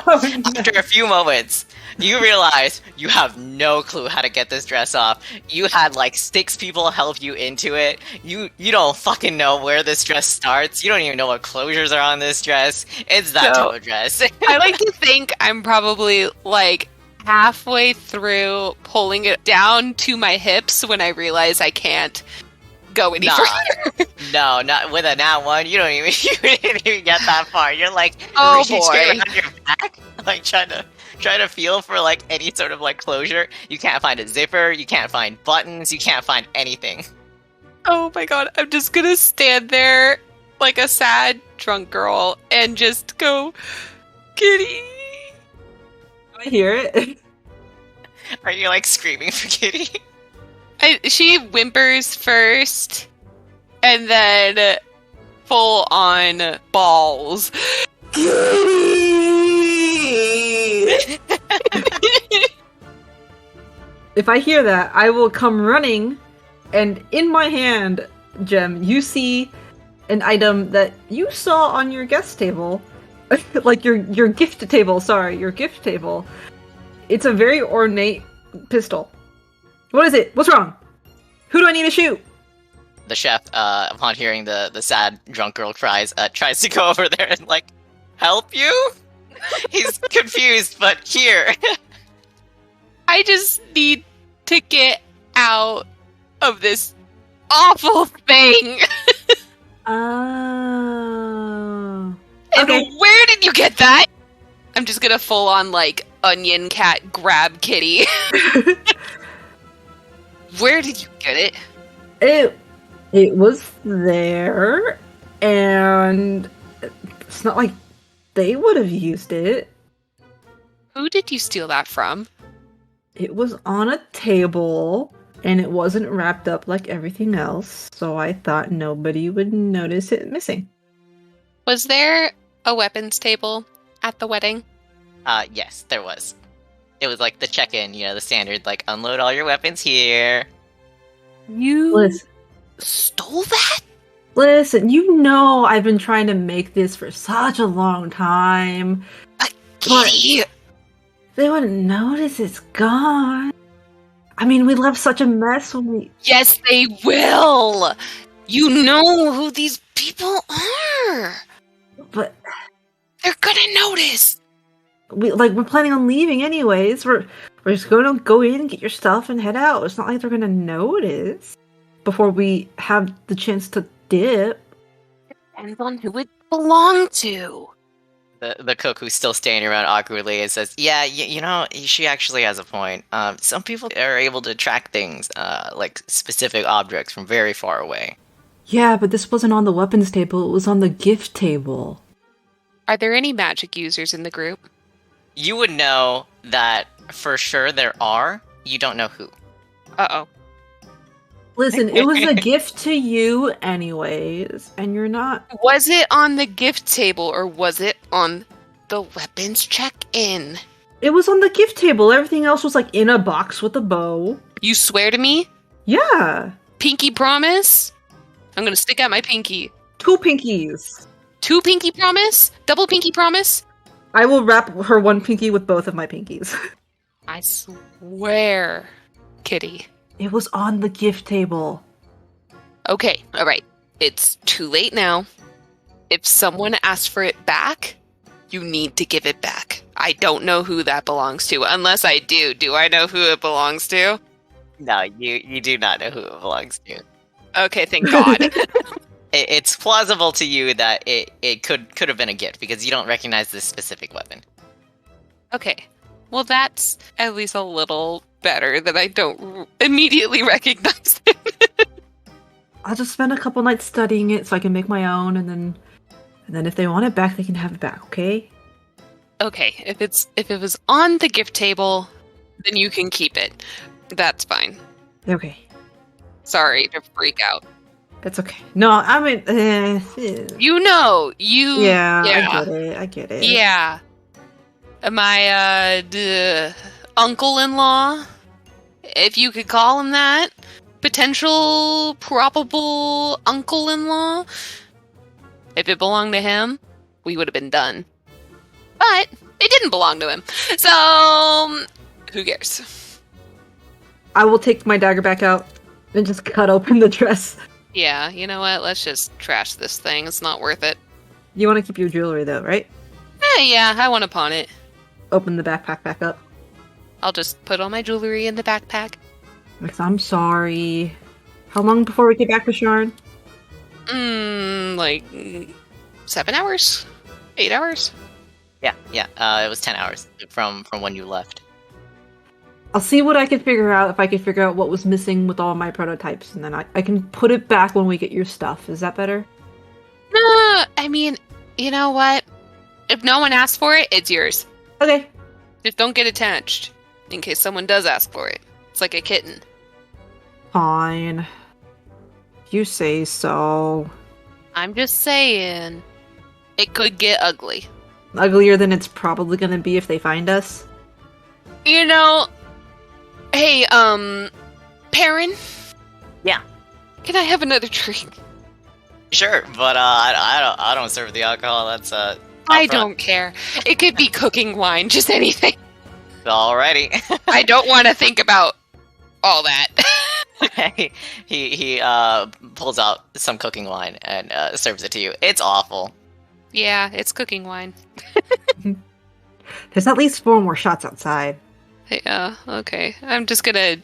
no. After a few moments, you realize you have no clue how to get this dress off. You had like 6 people help you into it. You don't fucking know where this dress starts. You don't even know what closures are on this dress. It's that type of dress. I like to think I'm probably like halfway through pulling it down to my hips when I realize I can't go any further. No, not with a nat one. You didn't even get that far. You're like Oh reaching boy. around your back, like trying to feel for like any sort of like closure. You can't find a zipper. You can't find buttons. You can't find anything. Oh my god, I'm just gonna stand there like a sad drunk girl and just go, Kitty. I hear it. Are you like screaming for Kitty? She whimpers first, and then full on balls. If I hear that, I will come running, and in my hand, Jem, you see an item that you saw on your guest table. Like your gift table, sorry, your gift table. It's a very ornate pistol. What is it? What's wrong? Who do I need to shoot? The chef, upon hearing the sad drunk girl cries, tries to go over there and like help you. He's confused, but here. I just need to get out of this awful thing. Oh. And Okay. where did you get that? I'm just gonna full on like onion cat grab Kitty. Where did you get it? It was there, and it's not like they would have used it. Who did you steal that from? It was on a table, and it wasn't wrapped up like everything else, so I thought nobody would notice it missing. Was there a weapons table at the wedding? Yes, there was. It was like the check-in, the standard, like, unload all your weapons here. You Listen, stole that? listen, you know I've been trying to make this for such a long time. Kitty! They wouldn't notice it's gone. I mean, we left such a mess when we... Yes, they will! You know who these people are! But They're gonna notice! we're planning on leaving anyways. We're just going to go in, get your stuff, and head out. It's not like they're going to notice before we have the chance to dip. Depends on who it belonged to. The cook, who's still standing around awkwardly, and says, "Yeah, she actually has a point. Some people are able to track things, like specific objects, from very far away." Yeah, but this wasn't on the weapons table. It was on the gift table. Are there any magic users in the group? You would know that for sure there are. You don't know who. Uh-oh. Listen, it was a gift to you anyways, and you're not... Was it on the gift table or was it on the weapons check-in? It was on the gift table. Everything else was like in a box with a bow. You swear to me? Yeah. Pinky promise? I'm gonna stick out my pinky. 2 pinkies. 2 pinky promise? Double pinky promise? I will wrap her 1 pinky with both of my pinkies. I swear, Kitty. It was on the gift table. Okay, alright. It's too late now. If someone asks for it back, you need to give it back. I don't know who that belongs to. Unless I do. Do I know who it belongs to? No, you do not know who it belongs to. Okay, thank God. It's plausible to you that it could have been a gift because you don't recognize this specific weapon. Okay. Well, that's at least a little better that I don't immediately recognize it. I'll just spend a couple nights studying it so I can make my own, and then if they want it back, they can have it back, okay? Okay, if it was on the gift table, then you can keep it. That's fine. Okay. Sorry to freak out. It's okay. No, I mean... You know, you... Yeah, I get it. Yeah. My, uncle-in-law, if you could call him that, potential, probable uncle-in-law, if it belonged to him, we would have been done. But it didn't belong to him. So, who cares? I will take my dagger back out and just cut open the dress. Yeah, you know what? Let's just trash this thing. It's not worth it. You want to keep your jewelry, though, right? Yeah, I want to pawn it. Open the backpack back up. I'll just put all my jewelry in the backpack. Max, I'm sorry. How long before we get back to Sharn? Like 7 hours? 8 hours? Yeah. It was 10 hours from when you left. I'll see what I can figure out, if I can figure out what was missing with all my prototypes, and then I can put it back when we get your stuff. Is that better? I mean, you know what? If no one asks for it, it's yours. Okay. Just don't get attached, in case someone does ask for it. It's like a kitten. Fine. You say so. I'm just saying. It could get ugly. Uglier than it's probably gonna be if they find us? You know... Hey, Perrin? Yeah. Can I have another drink? Sure, but I don't serve the alcohol. That's I don't care. It could be cooking wine, just anything. Alrighty. I don't want to think about all that. he pulls out some cooking wine and serves it to you. It's awful. Yeah, it's cooking wine. There's at least 4 more shots outside. Yeah, okay. I'm just gonna...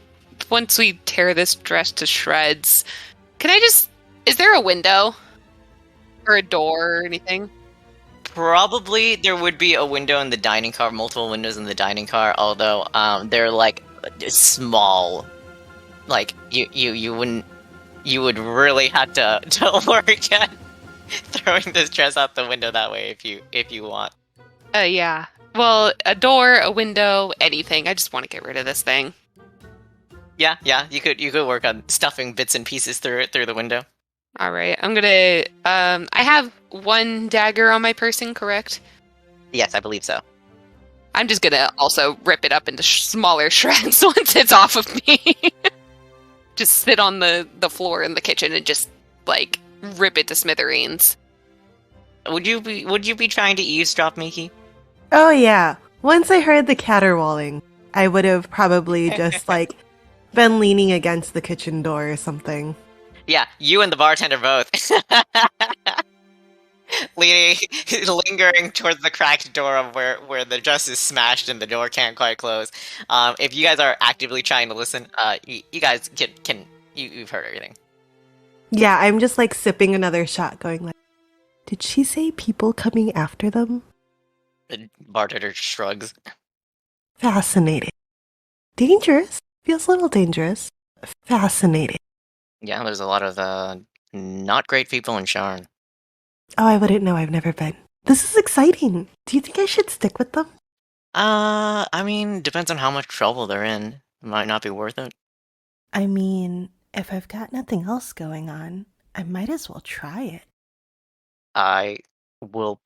Once we tear this dress to shreds... Can I just... Is there a window? Or a door or anything? Probably there would be a window in the dining car, multiple windows in the dining car, although they're like small. Like you would really have to work at throwing this dress out the window that way if you want. Yeah. Well, a door, a window, anything. I just want to get rid of this thing. Yeah, you could work on stuffing bits and pieces through the window. All right, I'm gonna. I have 1 dagger on my person, correct? Yes, I believe so. I'm just gonna also rip it up into smaller shreds once it's off of me. Just sit on the floor in the kitchen and just like rip it to smithereens. Would you be trying to eavesdrop, Miki? Oh yeah. Once I heard the caterwauling, I would have probably just like been leaning against the kitchen door or something. Yeah, you and the bartender both. Lingering towards the cracked door of where the dress is smashed and the door can't quite close. If you guys are actively trying to listen, you guys you've heard everything. Yeah, I'm just like sipping another shot, going like, did she say people coming after them? The bartender shrugs. Fascinating. Dangerous. Feels a little dangerous. Fascinating. Yeah, there's a lot of not great people in Sharn. Oh, I wouldn't know. I've never been. This is exciting. Do you think I should stick with them? I mean, depends on how much trouble they're in. It might not be worth it. I mean, if I've got nothing else going on, I might as well try it. I will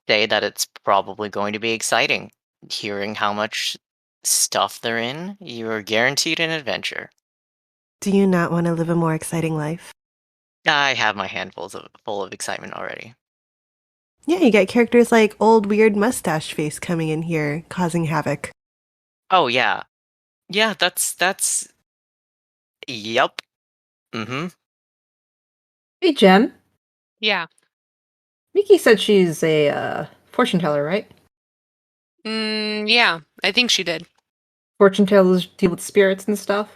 say that it's probably going to be exciting. Hearing how much stuff they're in, you're guaranteed an adventure. Do you not want to live a more exciting life? I have my handfuls full of excitement already. Yeah, you get characters like old weird mustache face coming in here, causing havoc. Oh yeah. Yeah, that's yep. Mm-hmm. Hey, Jem. Yeah. Miki said she's a fortune teller, right? Yeah, I think she did. Fortune tellers deal with spirits and stuff.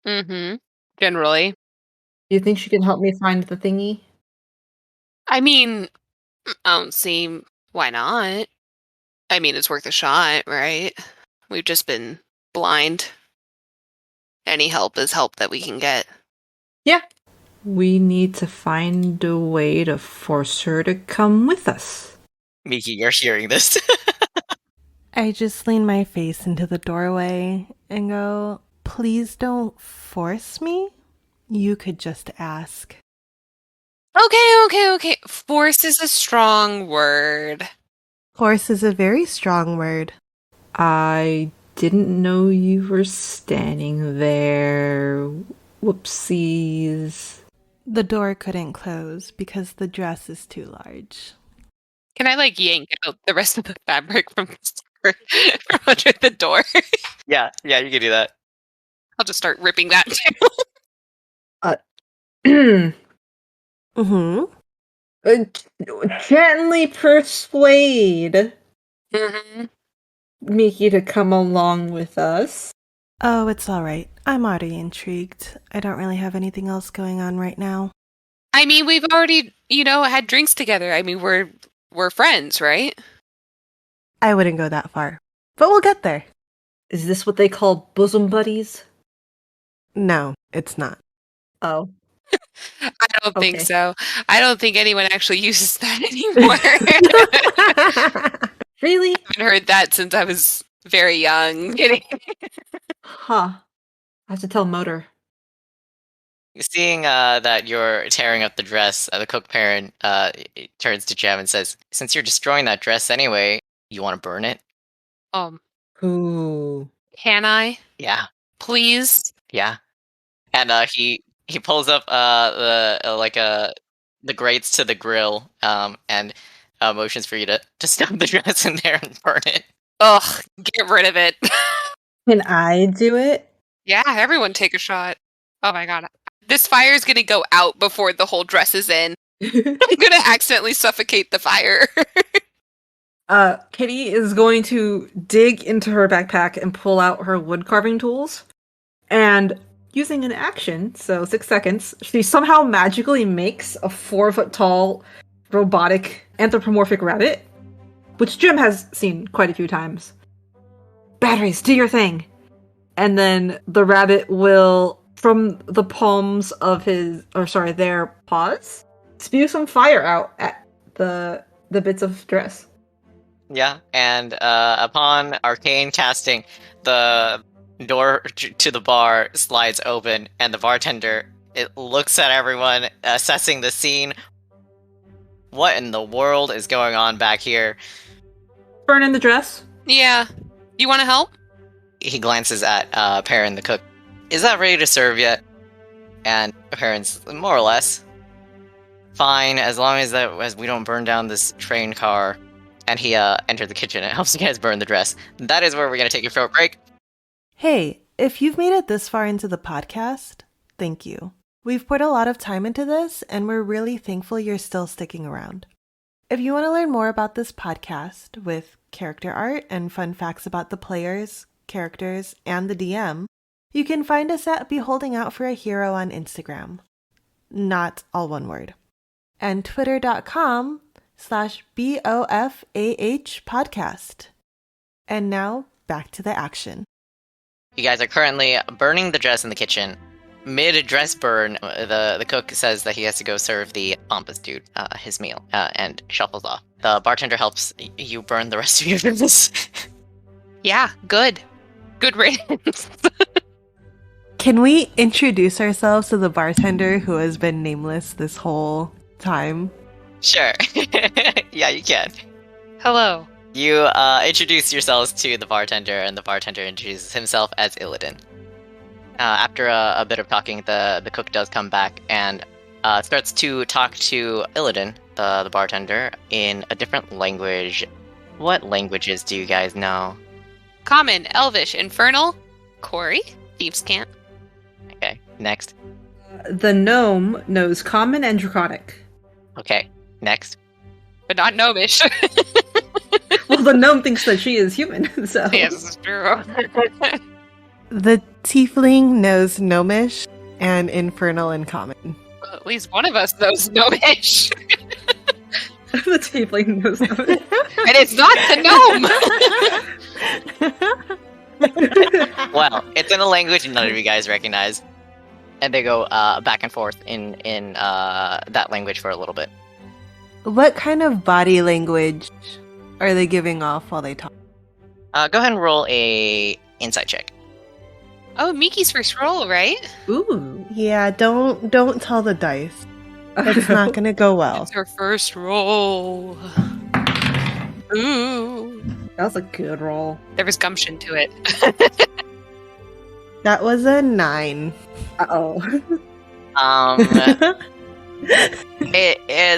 Mm-hmm. Generally. Do you think she can help me find the thingy? I mean, I don't see why not. I mean, it's worth a shot, right? We've just been blind. Any help is help that we can get. Yeah. We need to find a way to force her to come with us. Miki, you're hearing this. I just lean my face into the doorway and go, please don't force me. You could just ask. Okay. Force is a strong word. Force is a very strong word. I didn't know you were standing there. Whoopsies. The door couldn't close because the dress is too large. Can I, yank out the rest of the fabric from from under the door? yeah, you can do that. I'll just start ripping that Mm-hmm. Mm-hmm. Gently persuade Mm-hmm. Miki to come along with us. Oh, it's all right. I'm already intrigued. I don't really have anything else going on right now. I mean, we've already, had drinks together. I mean, we're friends, right? I wouldn't go that far, but we'll get there. Is this what they call bosom buddies? No, it's not. Oh. I don't think Okay. so. I don't think anyone actually uses that anymore. Really? I haven't heard that since I was very young. Kidding. Huh. I have to tell Motor. Seeing that you're tearing up the dress, the cook parent turns to Jem and says, "Since you're destroying that dress anyway, you want to burn it?" Ooh. Can I? Yeah, Please? yeah. And he pulls up the grates to the grill and motions for you to stuff the dress in there and burn it. Ugh, get rid of it. Can I do it? Yeah, everyone take a shot. Oh my god. This fire is gonna go out before the whole dress is in. I'm gonna accidentally suffocate the fire. Kitty is going to dig into her backpack and pull out her wood carving tools. And using an action, so 6 seconds, she somehow magically makes a 4-foot tall robotic anthropomorphic rabbit, which Jim has seen quite a few times. Batteries, do your thing! And then the rabbit will, from the palms of their paws, spew some fire out at the bits of dress. Yeah, and upon Arcane casting, the door to the bar slides open, and the bartender looks at everyone, assessing the scene. What in the world is going on back here? Burn in the dress. Yeah. You wanna help? He glances at Perrin the cook. Is that ready to serve yet? And Perrin's more or less. Fine, as long as we don't burn down this train car. And he entered the kitchen and helps you guys burn the dress. That is where we're going to take a short break. Hey, if you've made it this far into the podcast, thank you. We've put a lot of time into this, and we're really thankful you're still sticking around. If you want to learn more about this podcast with character art and fun facts about the players, characters, and the DM, you can find us at Beholding Out for a Hero on Instagram. Not all one word. And twitter.com/BOFAH podcast. And now, back to the action. You guys are currently burning the dress in the kitchen. Mid-dress burn, the cook says that he has to go serve the pompous dude his meal and shuffles off. The bartender helps you burn the rest of your business. Yeah, good. Good riddance. Can we introduce ourselves to the bartender who has been nameless this whole time? Sure. Yeah, you can. Hello. You introduce yourselves to the bartender, and the bartender introduces himself as Illidan. After a bit of talking, the cook does come back and starts to talk to Illidan, the bartender, in a different language. What languages do you guys know? Common, Elvish, Infernal, Corey, Thieves' Cant. Okay, next. The gnome knows Common and Draconic. Okay, next. But not Gnomish. Well, the gnome thinks that she is human, so... Yes, it's true. The tiefling knows Gnomish and Infernal and Common. Well, at least one of us knows Gnomish. The tiefling knows Gnomish. And it's not the gnome! Well, it's in a language none of you guys recognize. And they go back and forth in that language for a little bit. What kind of body language are they giving off while they talk? Go ahead and roll a insight check. Oh, Miki's first roll, right? Ooh. Yeah, don't tell the dice. It's not gonna go well. It's her first roll. Ooh. That was a good roll. There was gumption to it. That was a 9. Uh-oh.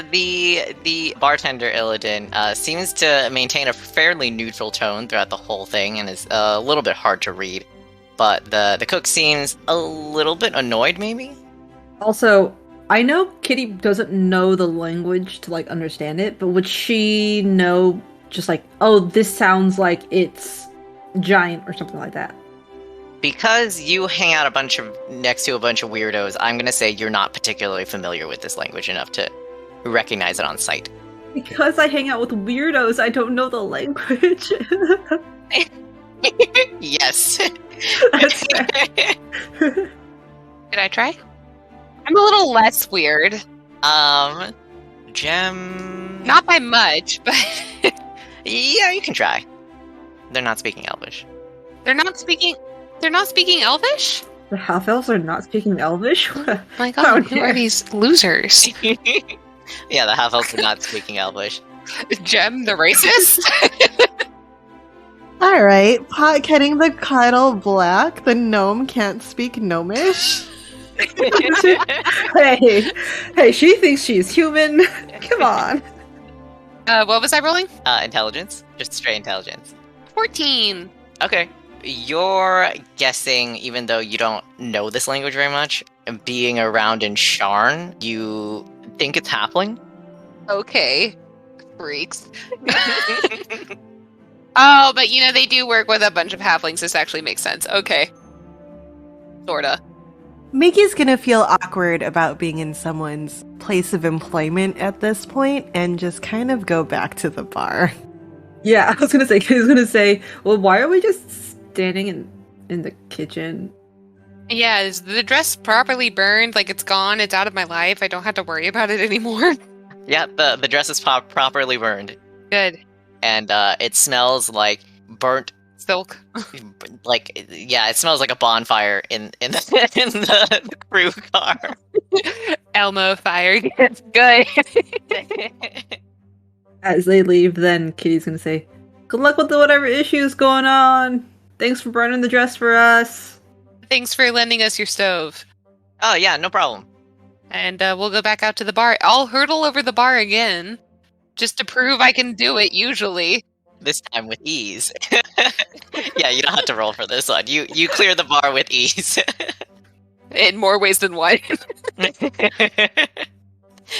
The bartender Illidan seems to maintain a fairly neutral tone throughout the whole thing, and is a little bit hard to read. But the cook seems a little bit annoyed, maybe? Also, I know Kitty doesn't know the language to, like, understand it, but would she know just like, oh, this sounds like it's giant or something like that? Because you hang out next to a bunch of weirdos, I'm gonna say you're not particularly familiar with this language enough to recognize it on sight. Because I hang out with weirdos, I don't know the language. Yes. That's fair. Did I try? I'm a little less weird. Gem... Not by much, but... Yeah, you can try. They're not speaking Elvish. They're not speaking Elvish? The half-elves are not speaking Elvish? My god, who are these losers? Yeah, the half-elves are not speaking Elvish. Gem the racist? Alright, pot getting the kettle black. The gnome can't speak gnomish. Hey, she thinks she's human. Come on. What was I rolling? Intelligence. Just straight intelligence. 14. Okay. You're guessing, even though you don't know this language very much, being around in Sharn, you think it's halfling? Okay. Freaks. Oh, but they do work with a bunch of halflings. This actually makes sense. Okay. Sorta. Mickey's gonna feel awkward about being in someone's place of employment at this point and just kind of go back to the bar. Yeah, I was gonna say, well, why are we just standing in the kitchen? Yeah, is the dress properly burned? Like, it's gone, it's out of my life, I don't have to worry about it anymore? Yeah, the dress is properly burned. Good. And it smells like burnt Silk. it smells like a bonfire in the crew car. Elmo fire gets good. As they leave, then Kitty's gonna say, good luck with whatever issues going on. Thanks for burning the dress for us. Thanks for lending us your stove. Oh yeah, no problem. And we'll go back out to the bar. I'll hurdle over the bar again, just to prove I can do it, usually. This time with ease. Yeah, you don't have to roll for this one. You clear the bar with ease. In more ways than one.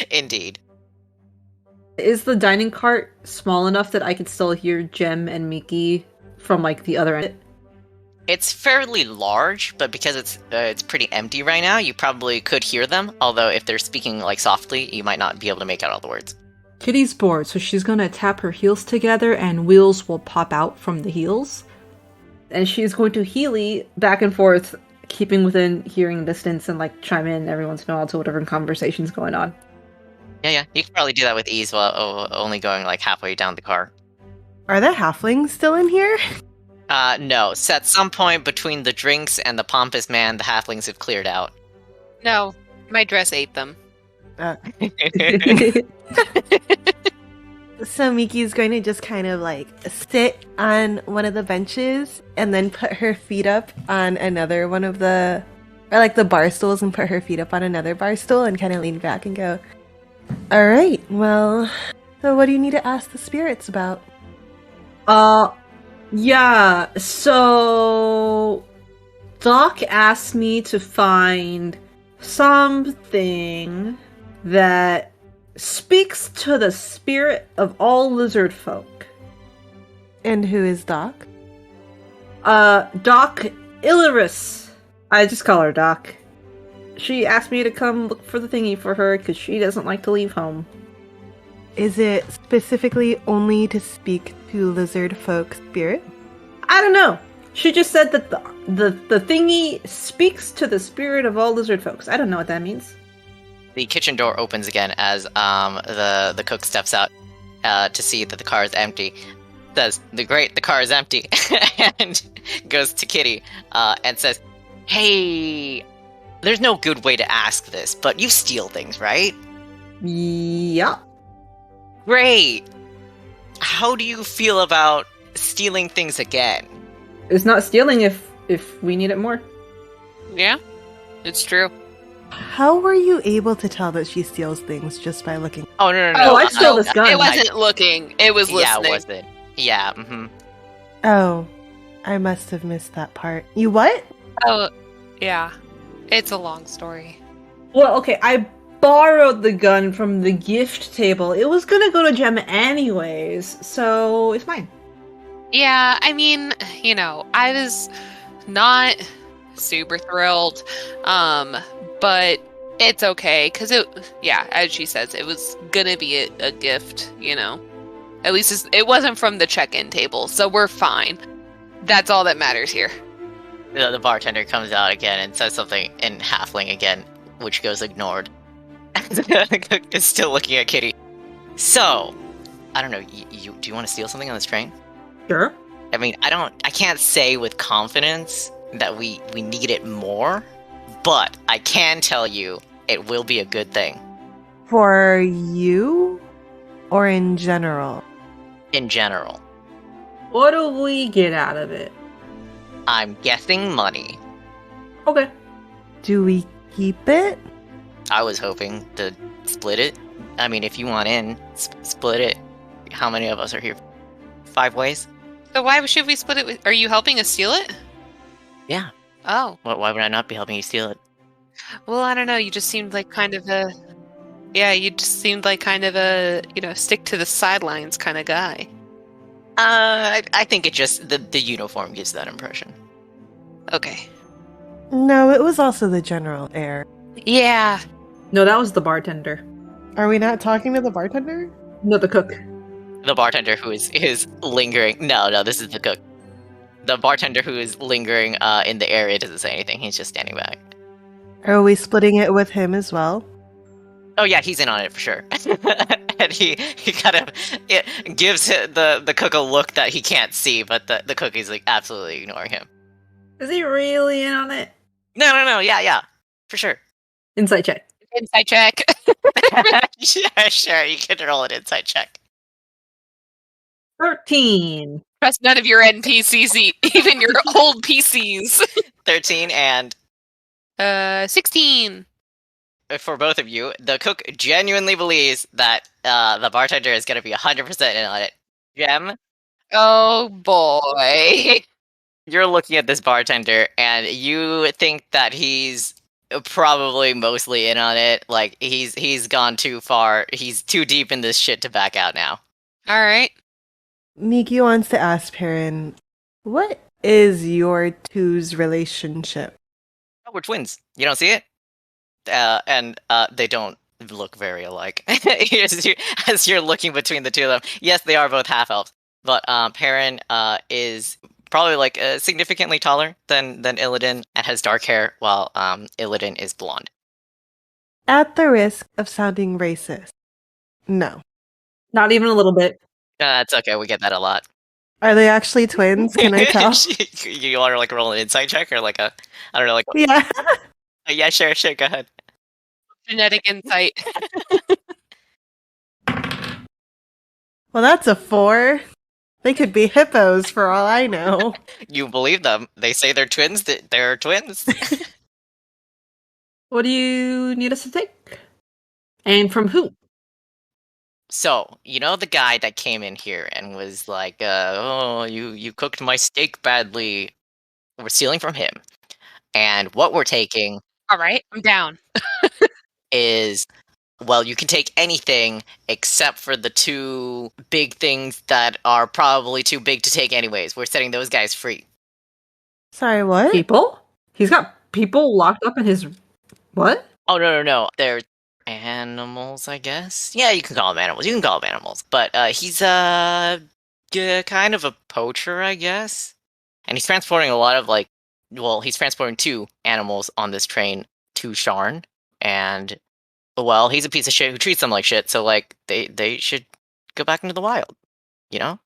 Indeed. Is the dining cart small enough that I could still hear Jem and Miki from, like, the other end? It's fairly large, but because it's pretty empty right now, you probably could hear them. Although if they're speaking like softly, you might not be able to make out all the words. Kitty's bored, so she's gonna tap her heels together and wheels will pop out from the heels. And she's going to Healy back and forth, keeping within hearing distance and, like, chime in every once in a while to whatever conversation's going on. Yeah, you can probably do that with ease while only going like halfway down the car. Are the halflings still in here? No. So at some point between the drinks and the pompous man, the halflings have cleared out. No, my dress ate them. So Miki's going to just kind of like sit on one of the benches and then put her feet up on another one of the, or like the bar stools, and put her feet up on another bar stool and kind of lean back and go, all right, well, so what do you need to ask the spirits about? Yeah, so Doc asked me to find something that speaks to the spirit of all lizard folk. And who is Doc? Doc Illyris. I just call her Doc. She asked me to come look for the thingy for her because she doesn't like to leave home. Is it specifically only to speak to lizard folk spirit? I don't know. She just said that the thingy speaks to the spirit of all lizard folks. I don't know what that means. The kitchen door opens again as the cook steps out to see that the car is empty. Says, the car is empty, and goes to Kitty and says, hey, there's no good way to ask this, but you steal things, right? Yeah. Great. How do you feel about stealing things again? It's not stealing if we need it more. Yeah, it's true. How were you able to tell that she steals things just by looking? Oh, no. Oh, I stole this gun. It wasn't looking. It was listening. Yeah, was it? Yeah, Oh, I must have missed that part. You what? Oh, yeah. It's a long story. Well, okay, I borrowed the gun from the gift table. It was gonna go to Gemma anyways, so it's mine. Yeah, I mean, I was not super thrilled, but it's okay, because as she says, it was gonna be a gift, At least it wasn't from the check-in table, so we're fine. That's all that matters here. The bartender comes out again and says something in halfling again, which goes ignored. The cook is still looking at Kitty. So, I don't know, do you want to steal something on this train? Sure. I mean, I can't say with confidence that we need it more, but I can tell you it will be a good thing. For you? Or in general? In general. What do we get out of it? I'm guessing money. Okay. Do we keep it? I was hoping to split it. I mean, if you want in, split it. How many of us are here? 5 ways? So why should we split it? Are you helping us steal it? Yeah. Oh. Why would I not be helping you steal it? Well, I don't know. You just seemed like kind of a stick to the sidelines kind of guy. I think it just, the uniform gives that impression. Okay. No, it was also the general air. Yeah. No, that was the bartender. Are we not talking to the bartender? No, the cook. The bartender who is lingering. No, this is the cook. The bartender who is lingering in the area doesn't say anything. He's just standing back. Are we splitting it with him as well? Oh yeah, he's in on it for sure. And he kind of gives the cook a look that he can't see, but the cook is like absolutely ignoring him. Is he really in on it? No, yeah, for sure. Insight check. Inside check. Yeah, sure, you can roll an insight check. 13. Trust none of your NPCs, even your old PCs. 13 and 16. For both of you, the cook genuinely believes that the bartender is going to be 100% in on it. Gem, Oh boy. you're looking at this bartender and you think that he's probably mostly in on it. Like he's gone too far. He's too deep in this shit to back out now. All right. Miki wants to ask Perrin, what is your two's relationship? Oh, we're twins. You don't see it? And they don't look very alike. As you're looking between the two of them, yes, they are both half elves, but Perrin is probably like significantly taller than Illidan and has dark hair, while Illidan is blonde. At the risk of sounding racist, No. Not even a little bit. That's okay. We get that a lot. Are they actually twins? Can I tell? You want to like roll an insight check or like a, I don't know, like Yeah. yeah, sure, go ahead. Genetic insight. Well, that's a 4. They could be hippos for all I know. You believe them? They say they're twins. They're twins. What do you need us to take? And from who? So, you know the guy that came in here and was like, "Oh, you cooked my steak badly." We're stealing from him, and what we're taking All right, I'm down. is, well, you can take anything except for the 2 big things that are probably too big to take anyways. We're setting those guys free. Sorry, what? People? He's got people locked up in his... What? Oh, no. They're animals, I guess. Yeah, you can call them animals. You can call them animals. But he's kind of a poacher, I guess. And he's transporting a lot of like, well, he's transporting 2 animals on this train to Sharn, and well, he's a piece of shit who treats them like shit. So like, they should go back into the wild, you know?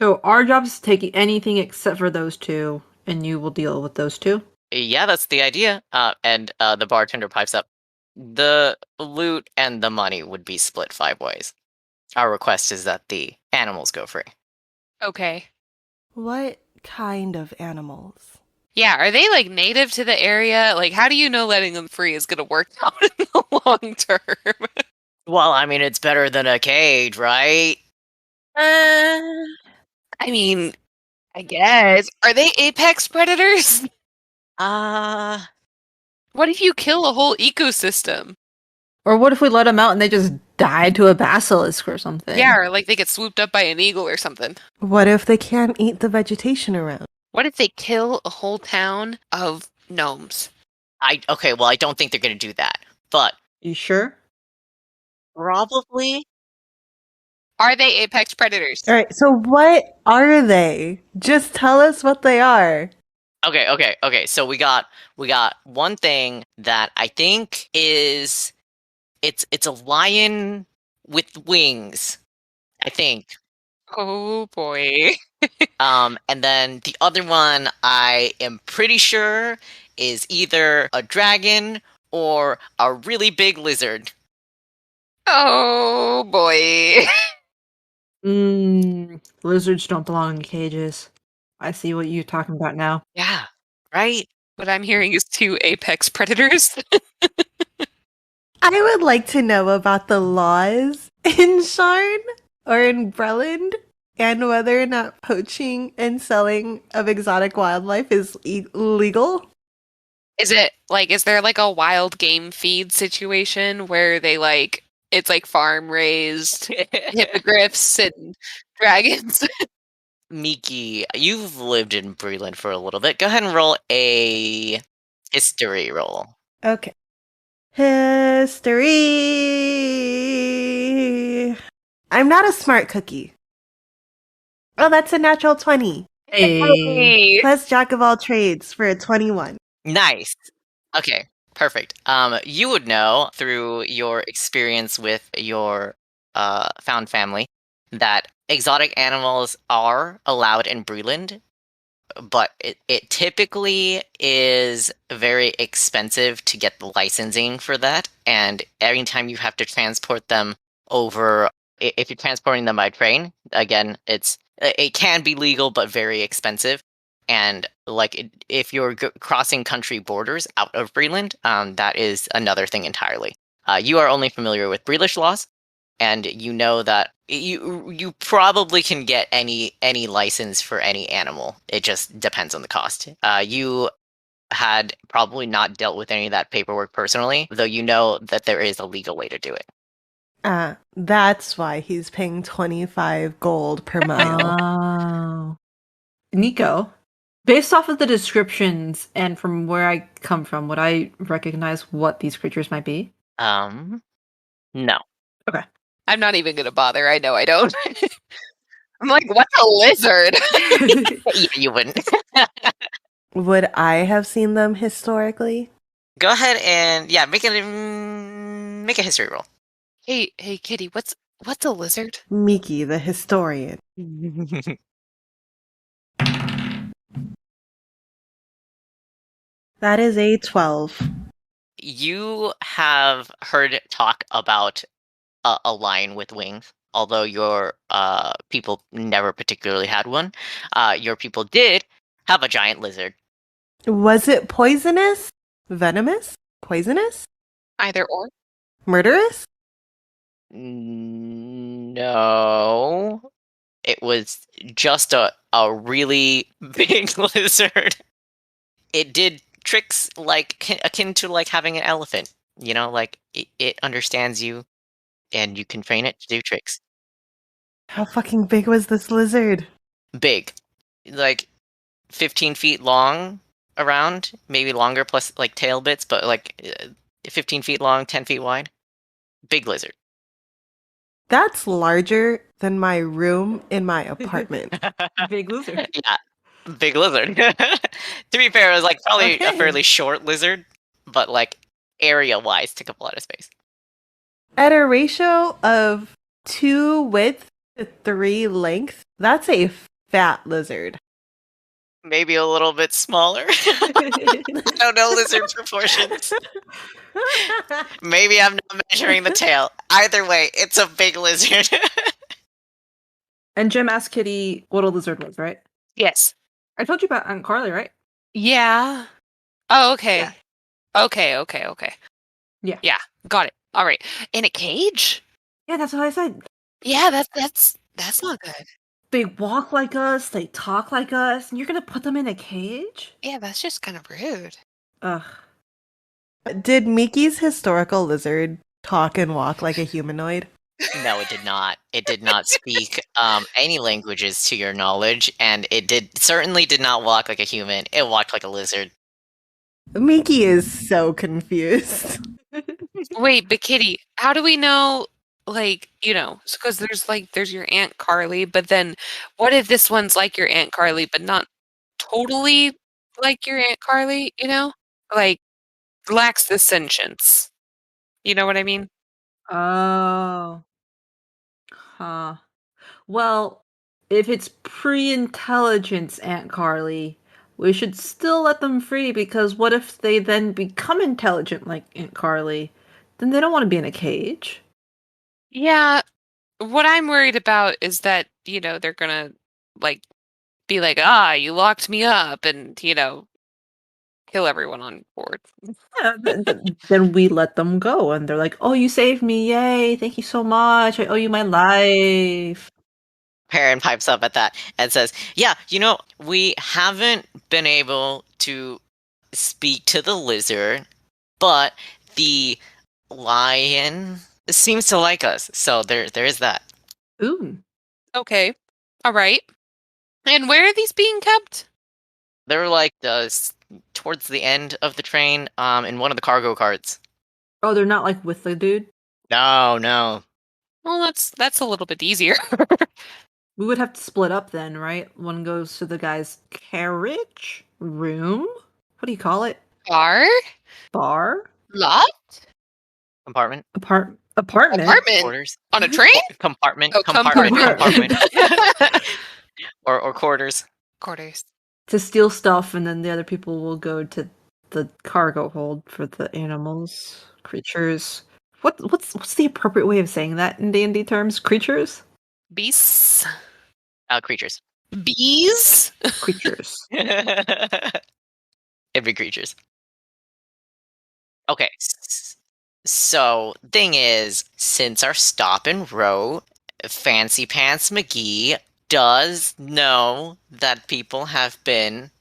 So our job is taking anything except for those 2, and you will deal with those 2? Yeah, that's the idea. And the bartender pipes up. The loot and the money would be split 5 ways. Our request is that the animals go free. Okay. What kind of animals? Yeah, are they like native to the area? Like, how do you know letting them free is going to work out in the long term? Well, I mean, it's better than a cage, right? I mean, I guess. Are they apex predators? Uh, What if you kill a whole ecosystem? Or what if we let them out and they just die to a basilisk or something? Yeah, or like they get swooped up by an eagle or something. What if they can't eat the vegetation around? What if they kill a whole town of gnomes? okay, well, I don't think they're gonna do that, but You sure? probably. Are they apex predators? All right, so what are they? Just tell us what they are. Okay. So we got one thing that I think is it's a lion with wings, I think. Oh boy. And then the other one I am pretty sure is either a dragon or a really big lizard. Oh boy. Lizards don't belong in cages. I see what you're talking about now. Yeah, right? What I'm hearing is 2 apex predators. I would like to know about the laws in Sharn or in Breland and whether or not poaching and selling of exotic wildlife is illegal. Is there like a wild game feed situation where they like, it's like farm raised hippogriffs and dragons? Miki, you've lived in Breland for a little bit. Go ahead and roll a history roll. Okay. History. I'm not a smart cookie. Oh, that's a natural 20. Hey. Plus Jack of all trades for a 21. Nice. Okay, perfect. You would know through your experience with your found family that exotic animals are allowed in Breland, but it typically is very expensive to get the licensing for that, and every time you have to transport them over, if you're transporting them by train, again, it can be legal but very expensive. And like if you're crossing country borders out of Breland, that is another thing entirely. You are only familiar with Breelish laws, and you know that you probably can get any license for any animal. It just depends on the cost. You had probably not dealt with any of that paperwork personally, though you know that there is a legal way to do it. That's why he's paying 25 gold per mile. Oh. Nico, based off of the descriptions and from where I come from, would I recognize what these creatures might be? No. Okay. I'm not even gonna bother. I know I don't. I'm like, what's a lizard? Yeah, you wouldn't. Would I have seen them historically? Go ahead and make a history roll. Hey, Kitty, what's a lizard? Miki, the historian. That is a 12. You have heard talk about a lion with wings, although your people never particularly had one. Your people did have a giant lizard. Was it poisonous? Venomous? Poisonous? Either or. Murderous? No, it was just a really big lizard. It did tricks like akin to like having an elephant. You know, like it understands you, and you can train it to do tricks. How fucking big was this lizard? Big, like 15 feet long around, maybe longer plus like tail bits, but like 15 feet long, 10 feet wide. Big lizard. That's larger than my room in my apartment. Big lizard. Yeah, big lizard. To be fair, it was like probably a Okay. fairly short lizard, but like area wise took up a lot of space. At a ratio of 2 width to 3 length, that's a fat lizard. Maybe a little bit smaller. I don't know lizard proportions. Maybe I'm not measuring the tail. Either way, it's a big lizard. And Jim asked Kitty what a lizard was, right? Yes. I told you about Aunt Carly, right? Yeah. Oh, okay. Yeah. Okay. Yeah. Yeah. Got it. All right. In a cage? Yeah, that's what I said. Yeah, that's not good. They walk like us, they talk like us, and you're gonna put them in a cage? Yeah, that's just kind of rude. Ugh. Did Miki's historical lizard talk and walk like a humanoid? No, it did not. It did not speak any languages to your knowledge, and it certainly did not walk like a human. It walked like a lizard. Miki is so confused. Wait, but Kitty, how do we know, like, because there's your Aunt Carly, but then what if this one's like your Aunt Carly, but not totally like your Aunt Carly, Like, lacks the sentience. You know what I mean? Oh. Huh. Well, if it's pre-intelligence, Aunt Carly, we should still let them free because what if they then become intelligent like Aunt Carly? Then they don't want to be in a cage. Yeah, what I'm worried about is that, they're gonna, like, be like, you locked me up, and, kill everyone on board. Yeah, then we let them go and they're like, "Oh, you saved me. Yay. Thank you so much. I owe you my life." Perrin pipes up at that and says, "Yeah, we haven't been able to speak to the lizard, but the lion seems to like us. So there is that." Ooh. Okay. All right. And where are these being kept? They're like towards the end of the train, in one of the cargo carts. Oh, they're not like with the dude? No. Well, that's a little bit easier. We would have to split up then, right? One goes to the guy's carriage? Room? What do you call it? Bar? Bar? Lot? Compartment. Apartment? Quarters. On a train? Compartment. Oh, Compartment. or quarters. Quarters. To steal stuff, and then the other people will go to the cargo hold for the animals, creatures. What's the appropriate way of saying that in D&D terms? Creatures? Beasts? Creatures. Bees? Creatures. It'd be creatures. Okay. So, thing is, since our stop and row, Fancy Pants McGee does know that people have been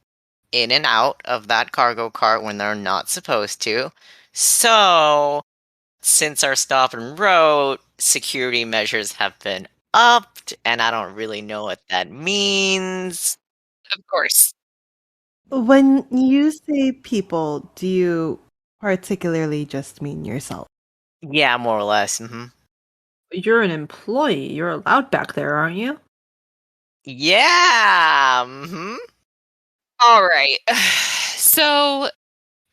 in and out of that cargo cart when they're not supposed to. So, since our stop and row, security measures have been upped, and I don't really know what that means. Of course. When you say people, do you particularly just mean yourself? Yeah, more or less. You're an employee. You're allowed back there, aren't you? Yeah. All right. So,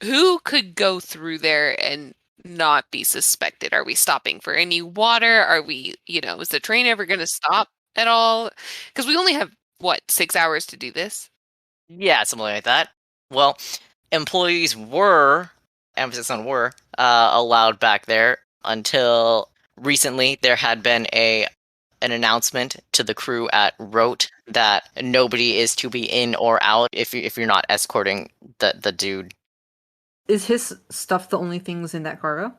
who could go through there and not be suspected? Are we stopping for any water? Are we, is the train ever going to stop at all? Because we only have, 6 hours to do this? Yeah, something like that. Well, employees were, emphasis on were, allowed back there until recently. There had been an announcement to the crew at Rote that nobody is to be in or out if you're not escorting the dude. Is his stuff the only things in that cargo?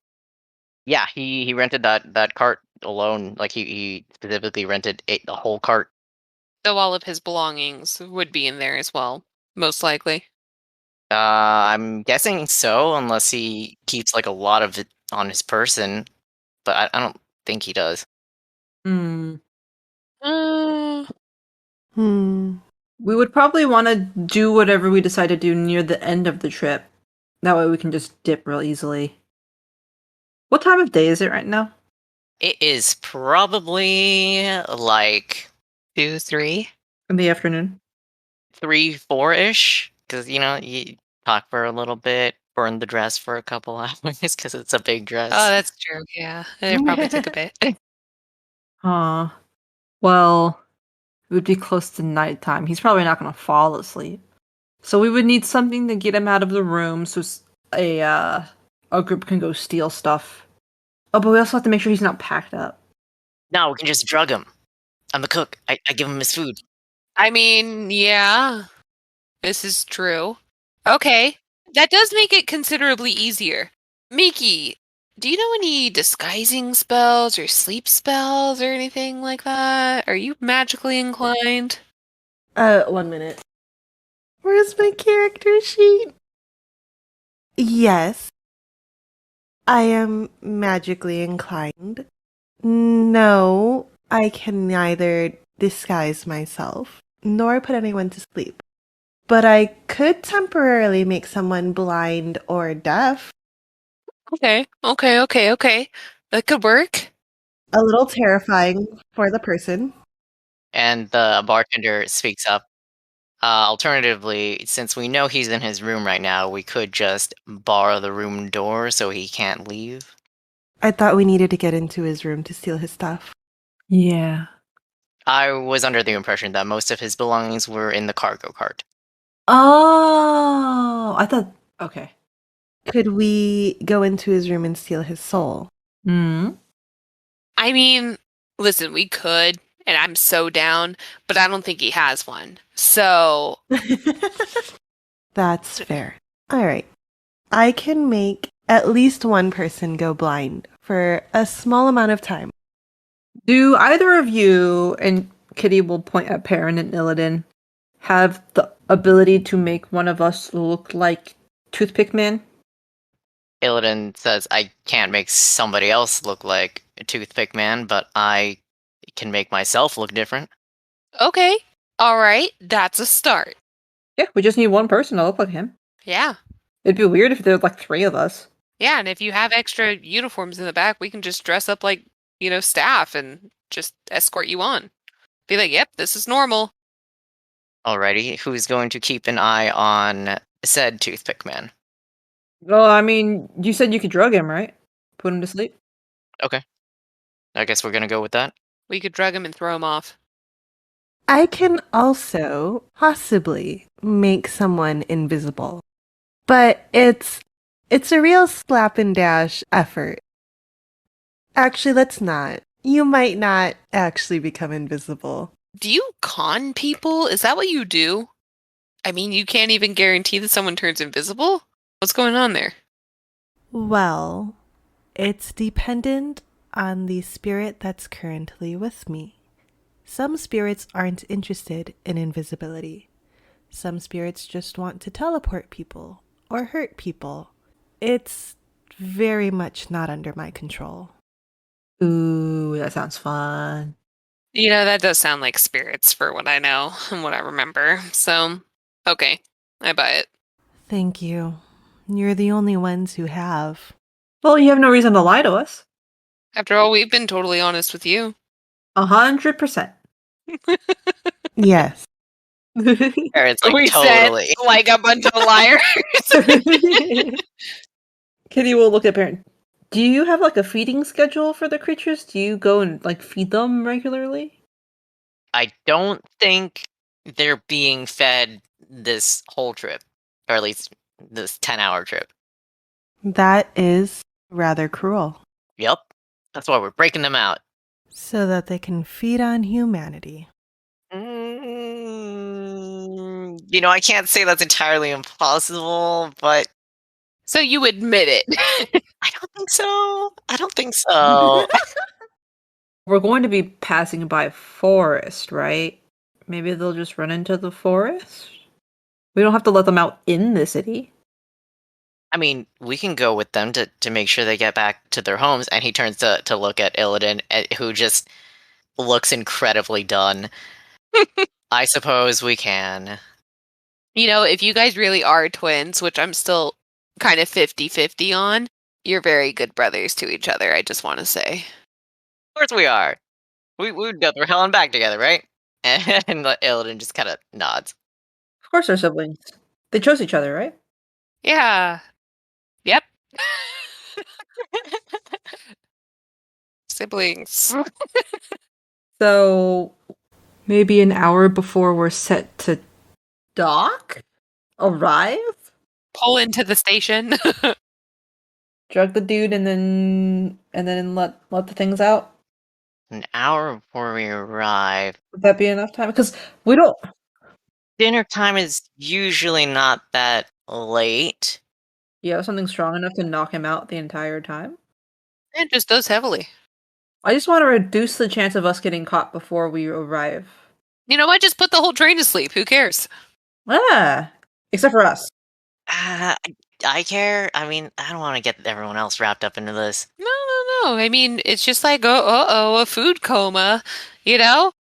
Yeah, he rented that cart alone. Like he specifically rented the whole cart. So all of his belongings would be in there as well, most likely. I'm guessing so, unless he keeps like a lot of it on his person, but I don't think he does. Hmm. Hmm. We would probably want to do whatever we decide to do near the end of the trip. That way we can just dip real easily. What time of day is it right now? It is probably like 2, 3. In the afternoon? 3, 4-ish, because you talk for a little bit, burn the dress for a couple hours because it's a big dress. Oh, that's true. Yeah, it probably took a bit. Huh. Well, it would be close to nighttime. He's probably not going to fall asleep. So we would need something to get him out of the room so a group can go steal stuff. Oh, but we also have to make sure he's not packed up. No, we can just drug him. I'm the cook. I give him his food. I mean, yeah, this is true. Okay, that does make it considerably easier. Miki, do you know any disguising spells or sleep spells or anything like that? Are you magically inclined? 1 minute. Where's my character sheet? Yes. I am magically inclined. No, I can neither disguise myself nor put anyone to sleep. But I could temporarily make someone blind or deaf. Okay. That could work. A little terrifying for the person. And the bartender speaks up. Alternatively, since we know he's in his room right now, we could just bar the room door so he can't leave. I thought we needed to get into his room to steal his stuff. Yeah. I was under the impression that most of his belongings were in the cargo cart. Oh, I thought. Okay. Could we go into his room and steal his soul? Hmm. I mean, listen, we could, and I'm so down, but I don't think he has one. So, That's fair. All right. I can make at least one person go blind for a small amount of time. Do either of you, and Kitty will point at Perrin and Illidan, have the ability to make one of us look like Toothpick Man? Illidan says, I can't make somebody else look like a Toothpick Man, but I can make myself look different. okay. All right. That's a start. Yeah, we just need one person to look like him. Yeah. It'd be weird if there were like 3 of us. Yeah. And if you have extra uniforms in the back, we can just dress up like, staff and just escort you on. Be like, yep, this is normal. Alrighty, who's going to keep an eye on said Toothpick Man? Well, I mean, you said you could drug him, right? Put him to sleep? Okay. I guess we're gonna go with that. We could drug him and throw him off. I can also possibly make someone invisible. But it's a real slap and dash effort. Actually, let's not. You might not actually become invisible. Do you con people? Is that what you do? I mean, you can't even guarantee that someone turns invisible? What's going on there? Well, it's dependent on the spirit that's currently with me. Some spirits aren't interested in invisibility. Some spirits just want to teleport people or hurt people. It's very much not under my control. Ooh, that sounds fun. That does sound like spirits for what I know and what I remember. So, okay, I buy it. Thank you. You're the only ones who have. Well, you have no reason to lie to us. After all, we've been totally honest with you. 100%. Yes. It's like, We totally. said like a bunch of liars. Kitty will look at Perrin. Do you have like a feeding schedule for the creatures? Do you go and like feed them regularly? I don't think they're being fed this whole trip, or at least this 10-hour trip. That is rather cruel. Yep. That's why we're breaking them out. So that they can feed on humanity. I can't say that's entirely impossible, but So you admit it. I don't think so. I don't think so. We're going to be passing by forest, right? Maybe they'll just run into the forest? We don't have to let them out in the city. I mean, we can go with them to make sure they get back to their homes, and he turns to look at Illidan, who just looks incredibly done. I suppose we can. If you guys really are twins, which I'm still kind of 50-50 on, you're very good brothers to each other, I just want to say. Of course we are. We'd go through hell and back together, right? And Illidan just kind of nods. Of course they're siblings. They chose each other, right? Yeah. Yep. Siblings. So maybe an hour before we're set to dock? Arrive? Pull into the station. Drug the dude and then let the things out? An hour before we arrive. Would that be enough time? Because we don't. Dinner time is usually not that late. You have something strong enough to knock him out the entire time? It just does heavily. I just want to reduce the chance of us getting caught before we arrive. You know what? Just put the whole train to sleep. Who cares? Ah, except for us. I care. I mean, I don't want to get everyone else wrapped up into this. No. I mean, it's just like, a food coma. You don't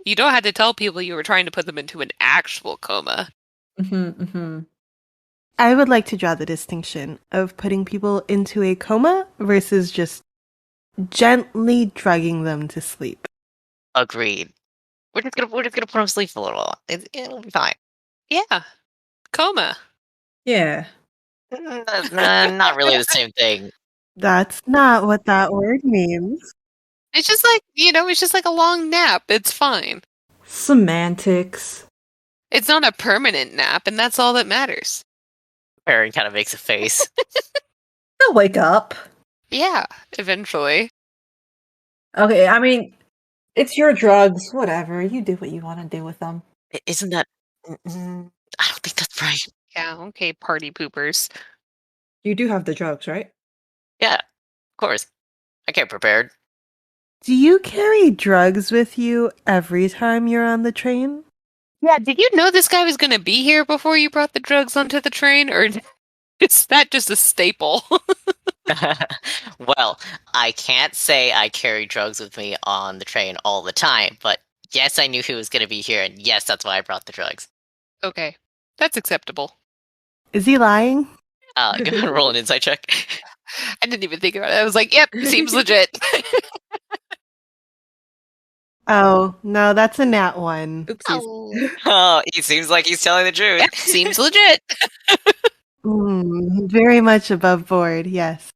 have to tell people you were trying to put them into an actual coma. I would like to draw the distinction of putting people into a coma versus just gently drugging them to sleep. Agreed. We're just gonna put them to sleep for a little while. It'll be fine. Yeah. Coma. Yeah. Not really the same thing. That's not what that word means. It's just like, it's just like a long nap. It's fine. Semantics. It's not a permanent nap, and that's all that matters. Perry kind of makes a face. They'll wake up. Yeah, eventually. Okay, I mean, it's your drugs. Whatever. You do what you want to do with them. Isn't that... I don't think that's right. Yeah, okay, party poopers. You do have the drugs, right? Yeah, of course. I came prepared. Do you carry drugs with you every time you're on the train? Yeah, did you know this guy was going to be here before you brought the drugs onto the train, or is that just a staple? Well, I can't say I carry drugs with me on the train all the time, but yes, I knew he was going to be here, and yes, that's why I brought the drugs. Okay, that's acceptable. Is he lying? Go ahead and roll an insight check. I didn't even think about it. I was like, yep, seems legit. Oh, no, that's a nat 1. Oopsies. Oh, he seems like he's telling the truth. Yep, seems legit. Very much above board, yes.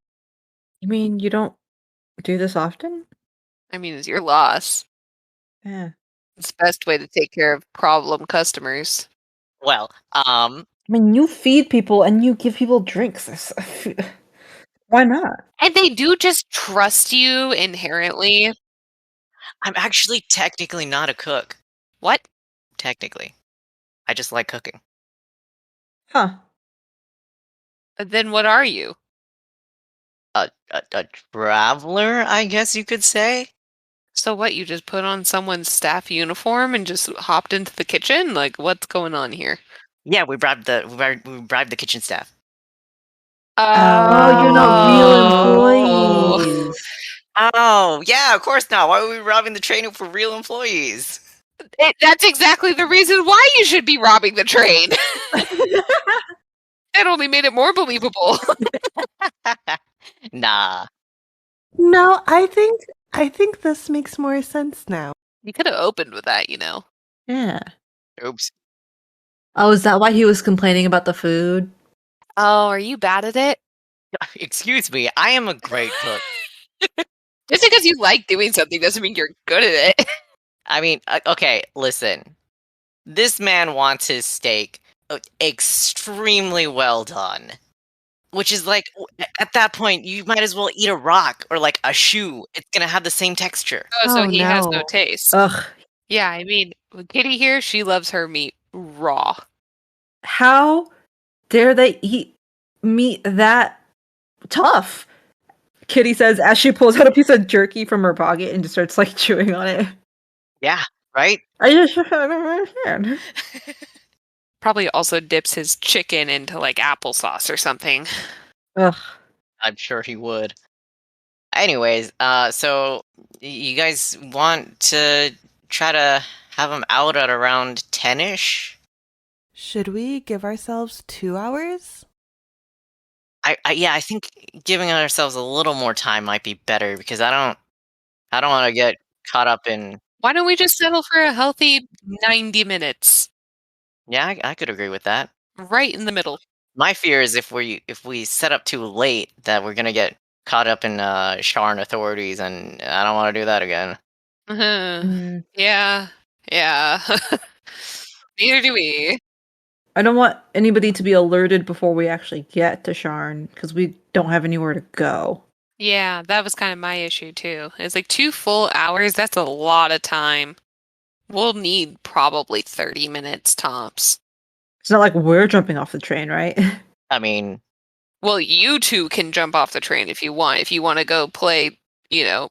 You mean you don't do this often? I mean, it's your loss. Yeah. It's the best way to take care of problem customers. Well, I mean, you feed people and you give people drinks. Why not? And they do just trust you inherently. I'm actually technically not a cook. What? Technically. I just like cooking. Huh. Then what are you? A traveler, I guess you could say? So what, you just put on someone's staff uniform and just hopped into the kitchen? Like, what's going on here? Yeah, we bribed the kitchen staff. Oh, you're not real employees. Oh, yeah, of course not. Why are we robbing the train for real employees? That's exactly the reason why you should be robbing the train. It only made it more believable. Nah. No, I think this makes more sense now. You could have opened with that, Yeah. Oops. Oh, is that why he was complaining about the food? Oh, are you bad at it? Excuse me, I am a great cook. Just because you like doing something doesn't mean you're good at it. I mean, okay, listen. This man wants his steak extremely well done. Which is like, at that point, you might as well eat a rock or like a shoe. It's gonna have the same texture. Oh, so Oh, he has no no. taste. Ugh. Yeah, I mean, Kitty here, she loves her meat raw. How dare they eat meat that tough? Kitty says as she pulls out a piece of jerky from her pocket and just starts like chewing on it. Yeah, right? I just don't understand. Probably also dips his chicken into like applesauce or something. Ugh. I'm sure he would. Anyways, so you guys want to try to have him out at around 10-ish? Should we give ourselves 2 hours? I think giving ourselves a little more time might be better because I don't want to get caught up in. Why don't we just settle for a healthy 90 minutes? Yeah, I could agree with that. Right in the middle. My fear is if we set up too late that we're gonna get caught up in Sharn authorities, and I don't want to do that again. Mm. Yeah. Neither do we. I don't want anybody to be alerted before we actually get to Sharn because we don't have anywhere to go. Yeah, that was kind of my issue too. It's like 2 full hours, that's a lot of time. We'll need probably 30 minutes tops. It's not like we're jumping off the train, right? I mean, Well, you two can jump off the train if you want. If you want to go play,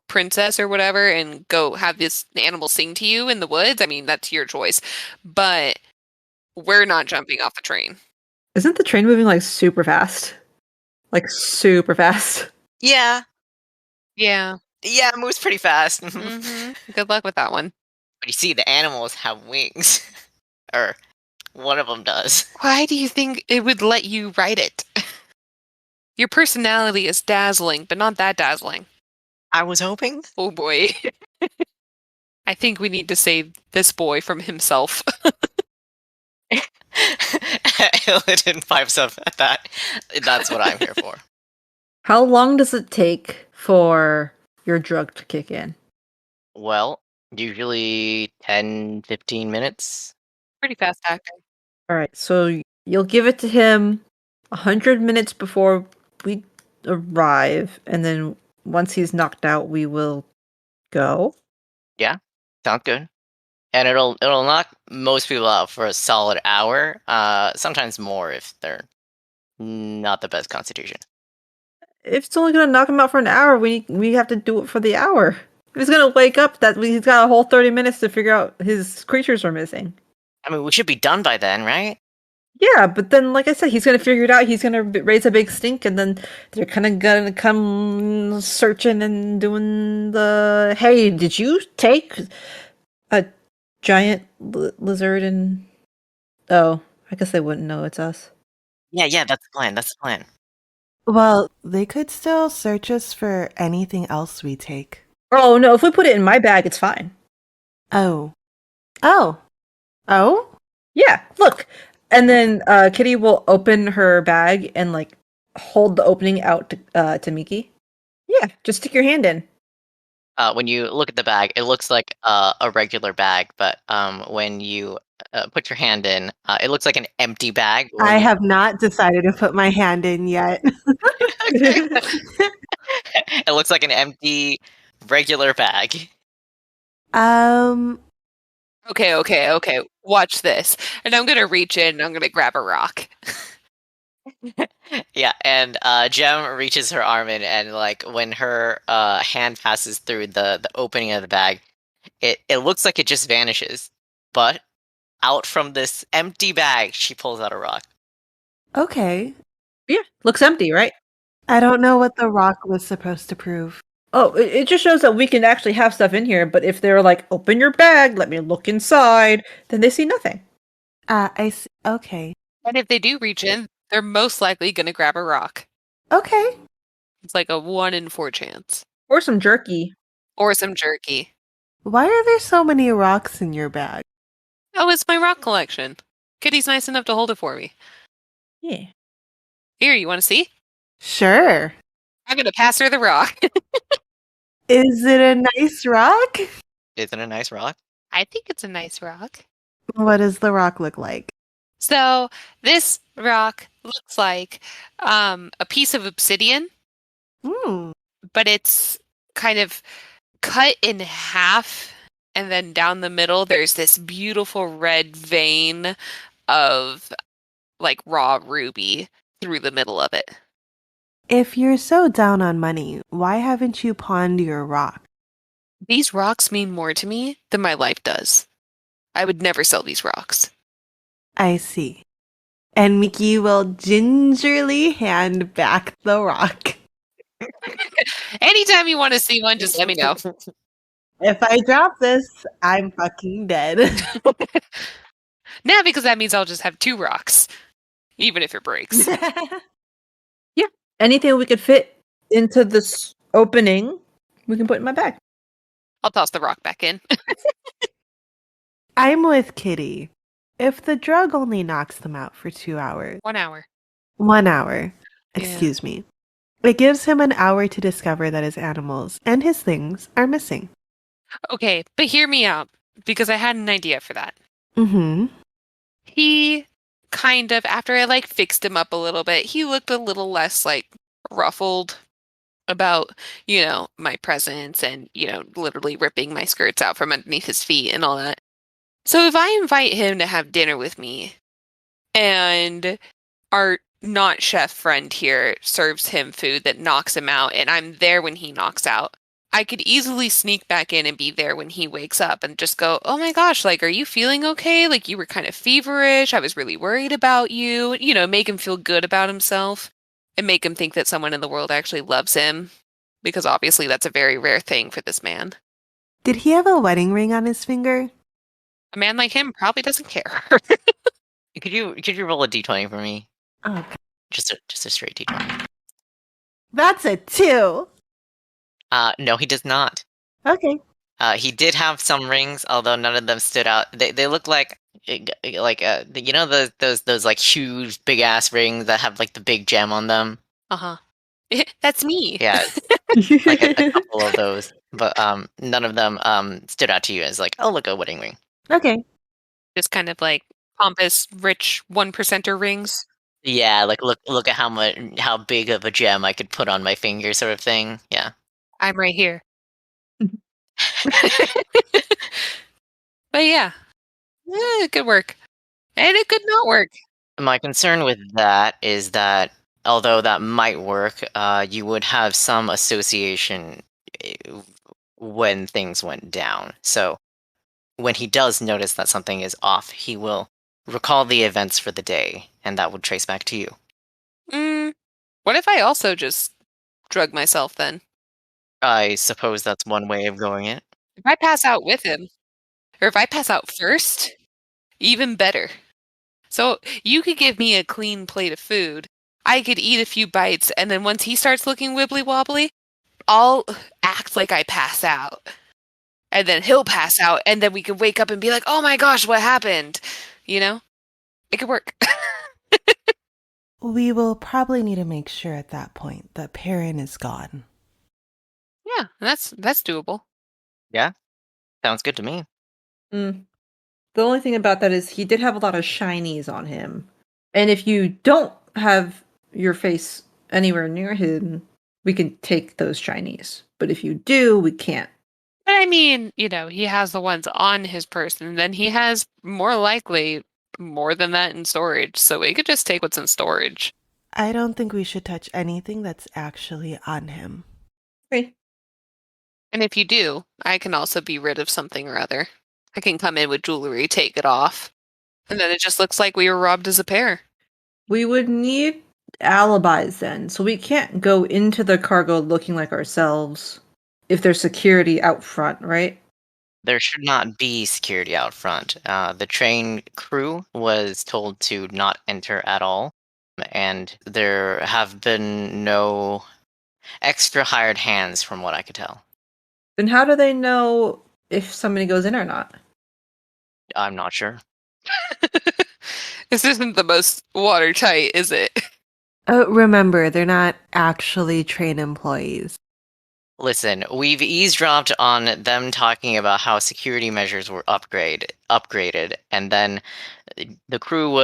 princess or whatever and go have this animal sing to you in the woods, I mean, that's your choice. But we're not jumping off the train. Isn't the train moving like super fast? Like super fast. yeah, Yeah. it moves pretty fast. hmm Good luck with that one. But you see, the animals have wings, or one of them does. Why do you think it would let you write it? Your personality is dazzling, but not that dazzling. I was hoping. Oh boy. I think we need to save this boy from himself. Illidan pipes up at that. That's what I'm here for. How long does it take for your drug to kick in? Well, usually 10, 15 minutes. Pretty fast acting. All right, so you'll give it to him 100 minutes before we arrive, and then once he's knocked out, we will go. Yeah, sounds good. And it'll knock most people out for a solid hour. Sometimes more if they're not the best constitution. If it's only gonna knock him out for an hour, we have to do it for the hour. If he's gonna wake up, he's got a whole 30 minutes to figure out his creatures are missing. I mean, we should be done by then, right? Yeah, but then, like I said, he's gonna figure it out. He's gonna raise a big stink, and then they're kind of gonna come searching and doing the, hey, did you take a giant lizard and... Oh, I guess they wouldn't know it's us. Yeah, that's the plan. That's the plan. Well, they could still search us for anything else we take. Oh, no, if we put it in my bag, it's fine. Oh. Oh. Oh? Yeah, look. And then Kitty will open her bag and, like, hold the opening out to Miki. Yeah, just stick your hand in. When you look at the bag, it looks like a regular bag, but when you put your hand in, it looks like an empty bag. I have not decided to put my hand in yet. It looks like an empty, regular bag. Okay. Watch this. And I'm gonna reach in and I'm gonna grab a rock. Yeah, and Jem reaches her arm in, and like when her hand passes through the opening of the bag, it looks like it just vanishes. But out from this empty bag, she pulls out a rock. Okay. Yeah, looks empty, right? I don't know what the rock was supposed to prove. Oh, it just shows that we can actually have stuff in here, but if they're like, open your bag, let me look inside, then they see nothing. I see. Okay. And if they do reach in, they're most likely gonna grab a rock. Okay. It's like a 1 in 4 chance. Or some jerky. Or some jerky. Why are there so many rocks in your bag? Oh, it's my rock collection. Kitty's nice enough to hold it for me. Yeah. Here, you want to see? Sure. I'm gonna pass her the rock. Is it a nice rock? Isn't it a nice rock? I think it's a nice rock. What does the rock look like? So this rock looks like a piece of obsidian, Hmm. but it's kind of cut in half, and then down the middle there's this beautiful red vein of like raw ruby through the middle of it. If you're so down on money, why haven't you pawned your rock? These rocks mean more to me than my life does. I would never sell these rocks. I see. And Mickey will gingerly hand back the rock. Anytime you want to see one, just let me know. If I drop this, I'm fucking dead. Nah, because that means I'll just have 2 rocks, even if it breaks. Anything we could fit into this opening, we can put in my bag. I'll toss the rock back in. I'm with Kitty. If the drug only knocks them out for 2 hours, 1 hour. 1 hour, Yeah. excuse me, it gives him an hour to discover that his animals and his things are missing. Okay, but hear me out, because I had an idea for that. Mm-hmm. He kind of, after I like fixed him up a little bit, he looked a little less like ruffled about, my presence and, literally ripping my skirts out from underneath his feet and all that. So if I invite him to have dinner with me and our not chef friend here serves him food that knocks him out and I'm there when he knocks out, I could easily sneak back in and be there when he wakes up and just go, oh my gosh, like, are you feeling okay? Like, you were kind of feverish. I was really worried about you. Make him feel good about himself and make him think that someone in the world actually loves him, because obviously that's a very rare thing for this man. Did he have a wedding ring on his finger? A man like him probably doesn't care. Could you roll a d20 for me? Oh, God. Just a straight d20. That's a 2. No, he does not. Okay. He did have some rings, although none of them stood out. They look like those like huge big ass rings that have like the big gem on them. Uh-huh. That's me. Yeah, like a couple of those, but none of them stood out to you as like, oh, look, a wedding ring. Okay. Just kind of like pompous, rich 1%er rings. Yeah, like look at how big of a gem I could put on my finger, sort of thing. Yeah. I'm right here. But yeah, it could work. And it could not work. My concern with that is that although that might work, you would have some association eh, when things went down. So when he does notice that something is off, he will recall the events for the day, and that would trace back to you. What if I also just drug myself then? I suppose that's one way of going it. If I pass out with him, or if I pass out first, even better. So you could give me a clean plate of food. I could eat a few bites, and then once he starts looking wibbly wobbly, I'll act like I pass out. And then he'll pass out, and then we can wake up and be like, oh my gosh, what happened? It could work. We will probably need to make sure at that point that Perrin is gone. Yeah, that's doable. Yeah, sounds good to me. The only thing about that is he did have a lot of shinies on him. And if you don't have your face anywhere near him, we can take those shinies. But if you do, we can't. But I mean, he has the ones on his person, then he has more likely more than that in storage. So we could just take what's in storage. I don't think we should touch anything that's actually on him. Okay. And if you do, I can also be rid of something or other. I can come in with jewelry, take it off, and then it just looks like we were robbed as a pair. We would need alibis then, so we can't go into the cargo looking like ourselves if there's security out front, right? There should not be security out front. The train crew was told to not enter at all, and there have been no extra hired hands from what I could tell. Then how do they know if somebody goes in or not? I'm not sure. This isn't the most watertight, is it? Remember, they're not actually trained employees. Listen, we've eavesdropped on them talking about how security measures were upgraded, and then the crew,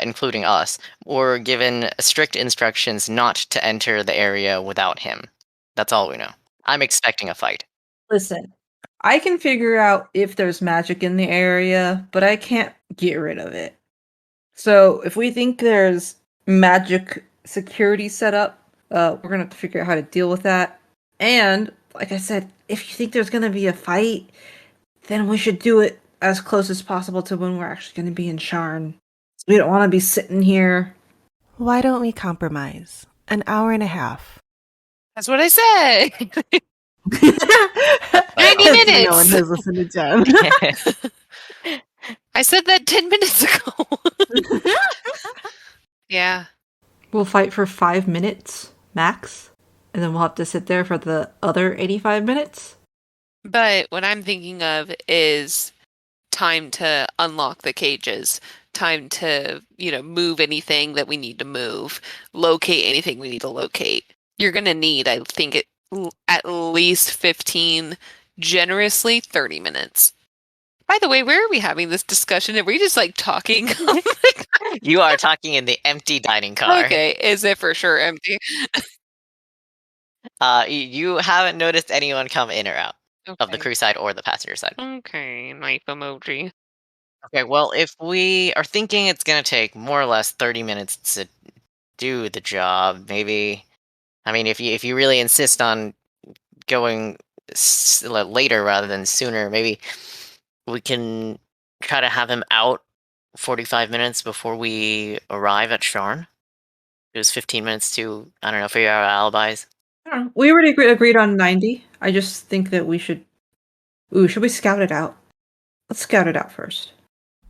including us, were given strict instructions not to enter the area without him. That's all we know. I'm expecting a fight. Listen, I can figure out if there's magic in the area, but I can't get rid of it. So if we think there's magic security set up, we're gonna have to figure out how to deal with that. And like I said, if you think there's gonna be a fight, then we should do it as close as possible to when we're actually gonna be in Sharn. We don't want to be sitting here. Why don't we compromise? An hour and a half. That's what I said. 90 minutes! No one has listened to Jen. I said that 10 minutes ago. Yeah. We'll fight for 5 minutes max, and then we'll have to sit there for the other 85 minutes. But what I'm thinking of is time to unlock the cages, time to, move anything that we need to move, locate anything we need to locate. You're going to need, I think, at least 15, generously 30 minutes. By the way, where are we having this discussion? Are we just talking? You are talking in the empty dining car. Okay, is it for sure empty? You haven't noticed anyone come in or out of the crew side or the passenger side. Okay, knife emoji. Okay, well, if we are thinking it's going to take more or less 30 minutes to do the job, maybe... I mean, if you really insist on going later rather than sooner, maybe we can try to have him out 45 minutes before we arrive at Sharn. It was 15 minutes to, I don't know, figure out alibis. I don't know. We already agreed on 90. I just think that we should... Ooh, should we scout it out? Let's scout it out first.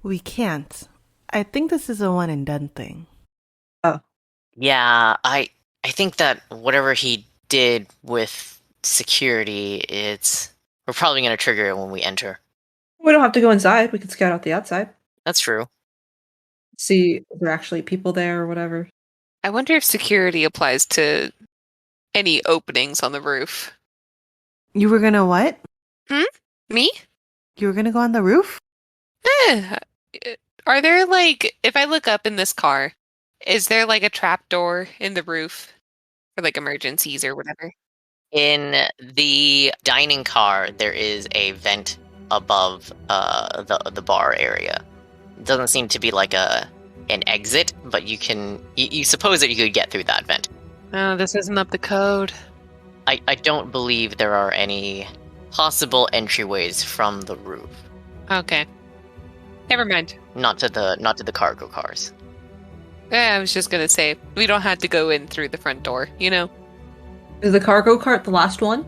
We can't. I think this is a one and done thing. Oh. Yeah, I think that whatever he did with security, we're probably going to trigger it when we enter. We don't have to go inside. We can scout out the outside. That's true. See if there are actually people there or whatever. I wonder if security applies to any openings on the roof. You were gonna what? Me? You were gonna go on the roof? Are there if I look up in this car, is there a trap door in the roof for emergencies or whatever? In the dining car, there is a vent above the bar area. It doesn't seem to be an exit, but you suppose that you could get through that vent. Oh, this isn't up the code. I don't believe there are any possible entryways from the roof. Okay. Never mind. Not to the cargo cars. I was just gonna say, we don't have to go in through the front door, Is the cargo cart the last one?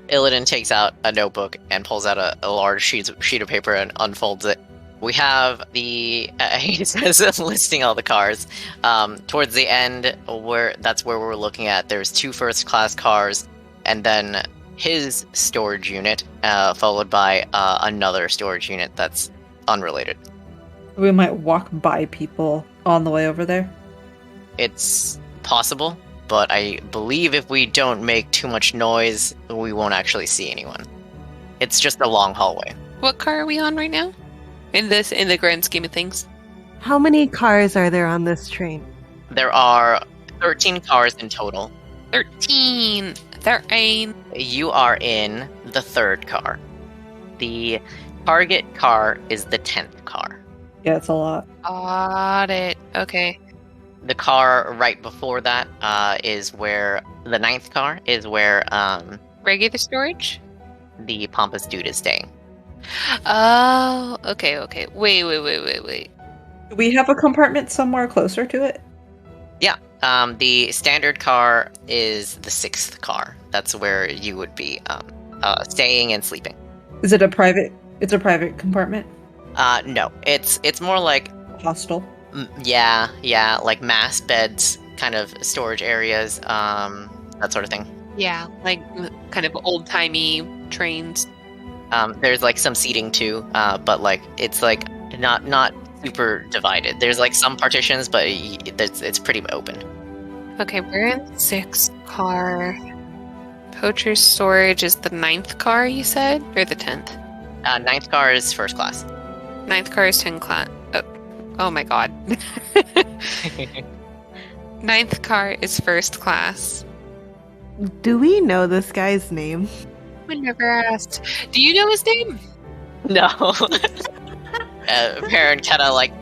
Illidan takes out a notebook and pulls out a large sheet of paper and unfolds it. We have he says, listing all the cars. Towards the end, that's where we're looking at. There's 2 first-class cars, and then his storage unit, followed by another storage unit that's unrelated. We might walk by people on the way over there. It's possible, but I believe if we don't make too much noise, we won't actually see anyone. It's just a long hallway. What car are we on right now? In the grand scheme of things? How many cars are there on this train? There are 13 cars in total. 13. You are in the 3rd car. The target car is the 10th car. Yeah, it's a lot. Got it. Okay. The car right before that is where the 9th car is where Regular storage? the pompous dude is staying. Oh, okay. Wait. Do we have a compartment somewhere closer to it? Yeah. The standard car is the 6th car. That's where you would be staying and sleeping. Is it a private? It's a private compartment. No. It's more like Hostel. Yeah, like mass beds, kind of storage areas, that sort of thing. Yeah, kind of old-timey trains. There's some seating too, but it's not super divided. There's like some partitions, but it's pretty open. Okay, we're in 6th car. Poacher's storage is the 9th car, you said? Or the 10th? 9th car is first class. 9th car is 10 class. Oh my god. 9th car is first class. Do we know this guy's name? I never asked. Do you know his name? No. Perrin kind of like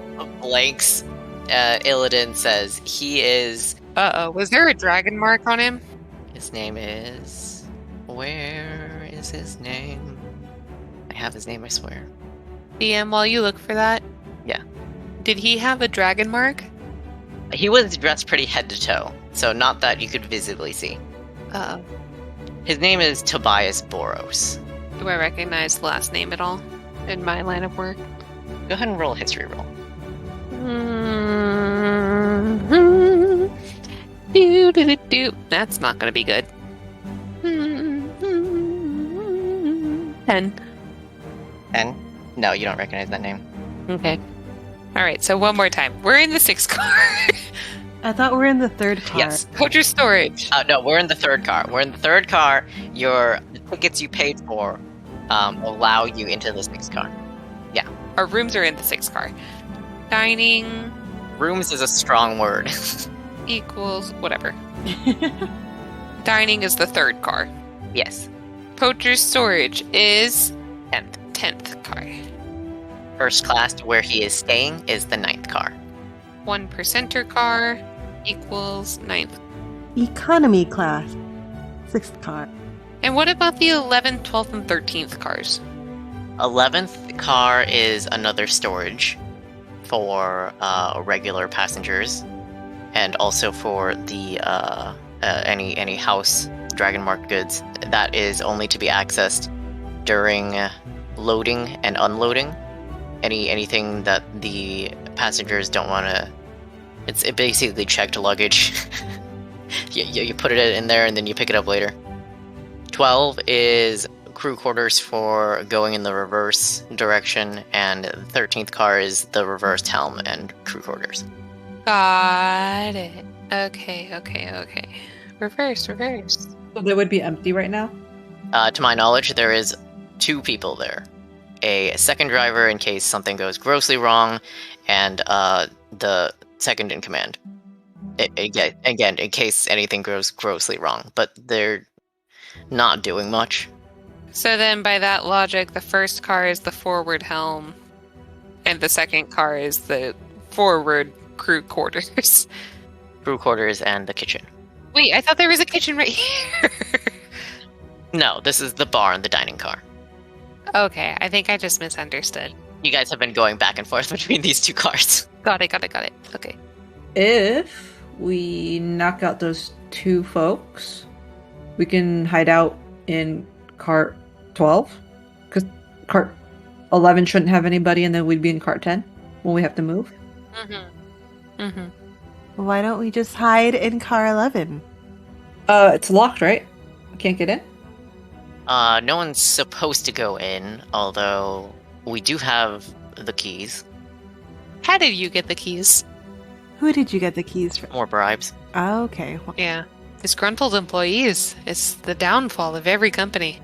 blanks. Illidan says he is. Uh-oh. Was there a dragon mark on him? His name is. Where is his name? I have his name, I swear. DM, while you look for that. Yeah. Did he have a dragon mark? He was dressed pretty head to toe, so not that you could visibly see. Uh-oh. His name is Tobias Boros. Do I recognize the last name at all in my line of work? Go ahead and roll a history roll. That's not going to be good. 10. 10? No, you don't recognize that name. Okay. All right, so one more time. We're in the 6th car. I thought we're in the 3rd car. Yes. Poacher storage. No, we're in the 3rd car. We're in the 3rd car. The tickets you paid for allow you into the 6th car. Yeah. Our rooms are in the 6th car. Dining Rooms is a strong word. equals whatever. Dining is the 3rd car. Yes. Poacher's storage is 10th. 10th car. First class to where he is staying is the 9th car. 1% car equals 9th. Economy class. 6th car. And what about the 11th, 12th, and 13th cars? 11th car is another storage for regular passengers, and also for the any house dragon marked goods. That is only to be accessed during loading and unloading. Anything that the passengers don't want to. It's basically checked luggage. you put it in there and then you pick it up later. 12 is crew quarters for going in the reverse direction, and 13th car is the reversed helm and crew quarters. Got it. Okay. Reverse. So they would be empty right now? To my knowledge, there is 2 people there. A second driver in case something goes grossly wrong, and the second in command. Again, in case anything goes grossly wrong. But they're not doing much. So then by that logic, the first car is the forward helm, and the second car is the forward crew quarters. Crew quarters and the kitchen. Wait, I thought there was a kitchen right here. No, this is the bar and the dining car. Okay, I think I just misunderstood. You guys have been going back and forth between these 2 cars. Got it. Okay. If we knock out those 2 folks, we can hide out in cart 12. Because cart 11 shouldn't have anybody, and then we'd be in cart 10 when we have to move. Why don't we just hide in car 11? It's locked, right? We can't get in? No one's supposed to go in, although we do have the keys. How did you get the keys? Who did you get the keys from? More bribes. Oh, okay. Yeah. Disgruntled employees. It's the downfall of every company.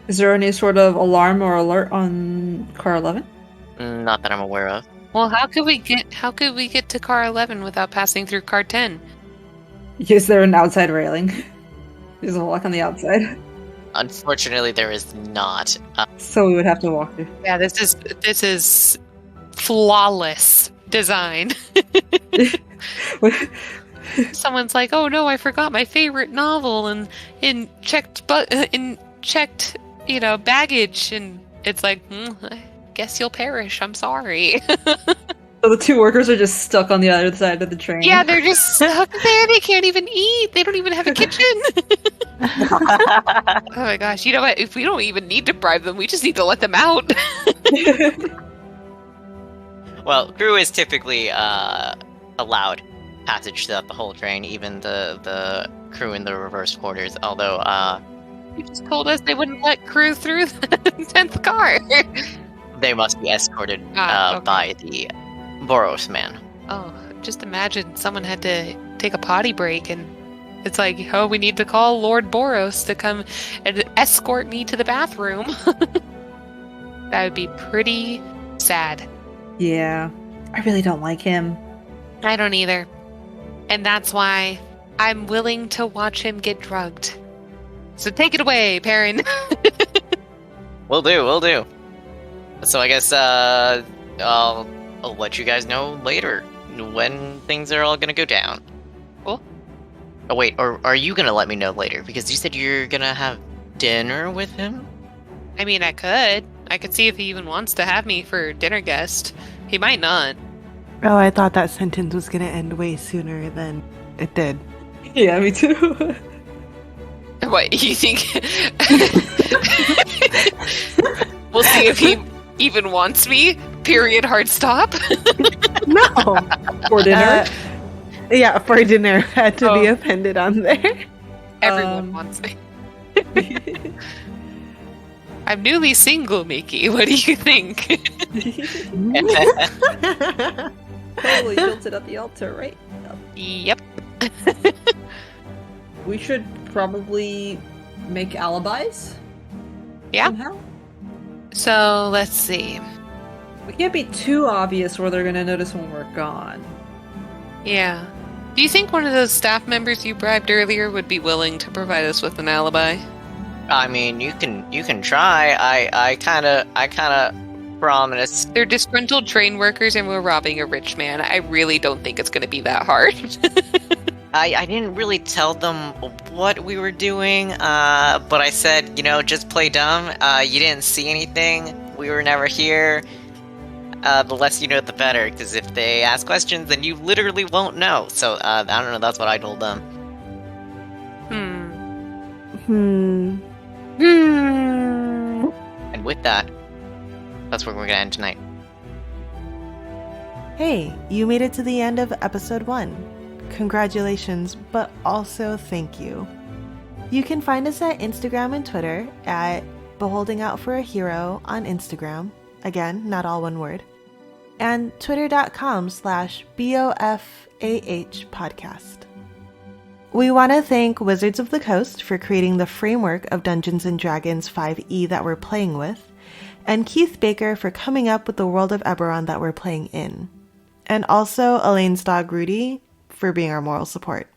Is there any sort of alarm or alert on car 11? Not that I'm aware of. Well, how could we get to car 11 without passing through car 10? Is there an outside railing? There's a lock on the outside. Unfortunately, there is not. So we would have to walk through. Yeah, this is flawless design. Someone's like, "Oh no, I forgot my favorite novel and in checked baggage," and it's like, I guess you'll perish. I'm sorry. So the 2 workers are just stuck on the other side of the train. Yeah, they're just stuck there. They can't even eat. They don't even have a kitchen. Oh my gosh. You know what? If we don't even need to bribe them, we just need to let them out. Well, crew is typically allowed passage throughout the whole train, even the crew in the reverse quarters, although You just told us they wouldn't let crew through the 10th car. they must be escorted Okay. by the Boros man. Oh, just imagine someone had to take a potty break and it's like, oh, we need to call Lord Boros to come and escort me to the bathroom. That would be pretty sad. Yeah, I really don't like him. I don't either. And that's why I'm willing to watch him get drugged. So take it away, Perrin. Will do. So I guess I'll let you guys know later when things are all gonna go down. Cool. Oh wait, or are you gonna let me know later? Because you said you're gonna have dinner with him? I mean, I could see if he even wants to have me for dinner guest. He might not. Oh, I thought that sentence was going to end way sooner than it did. Yeah, me too. What, you think? We'll see if he even wants me. Period. Hard stop. No. For dinner? Yeah, for dinner. Had to be Oh. appended on there. Everyone wants me. I'm newly single, Mickey. What do you think? Totally built it at the altar, right? Yep. We should probably make alibis. Yeah. Somehow. So let's see. We can't be too obvious where they're gonna notice when we're gone. Yeah. Do you think one of those staff members you bribed earlier would be willing to provide us with an alibi? I mean, you can try. I kind of promised. They're disgruntled train workers and we're robbing a rich man. I really don't think it's going to be that hard. I didn't really tell them what we were doing, but I said, just play dumb. You didn't see anything. We were never here. The less you know, the better, because if they ask questions, then you literally won't know. So, I don't know, that's what I told them. And with that, that's where we're gonna end tonight. Hey, you made it to the end of episode 1. Congratulations, but also thank you. You can find us at Instagram and Twitter at Beholding Out for a Hero on Instagram. Again, not all one word. And twitter.com/BOFAH podcast. We want to thank Wizards of the Coast for creating the framework of Dungeons & Dragons 5e that we're playing with, and Keith Baker for coming up with the world of Eberron that we're playing in. And also Elaine's dog Rudy for being our moral support.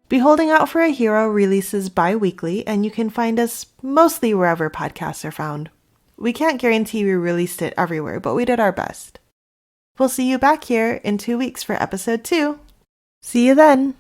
Beholding Out for a Hero releases bi-weekly, and you can find us mostly wherever podcasts are found. We can't guarantee we released it everywhere, but we did our best. We'll see you back here in 2 weeks for episode 2. See you then!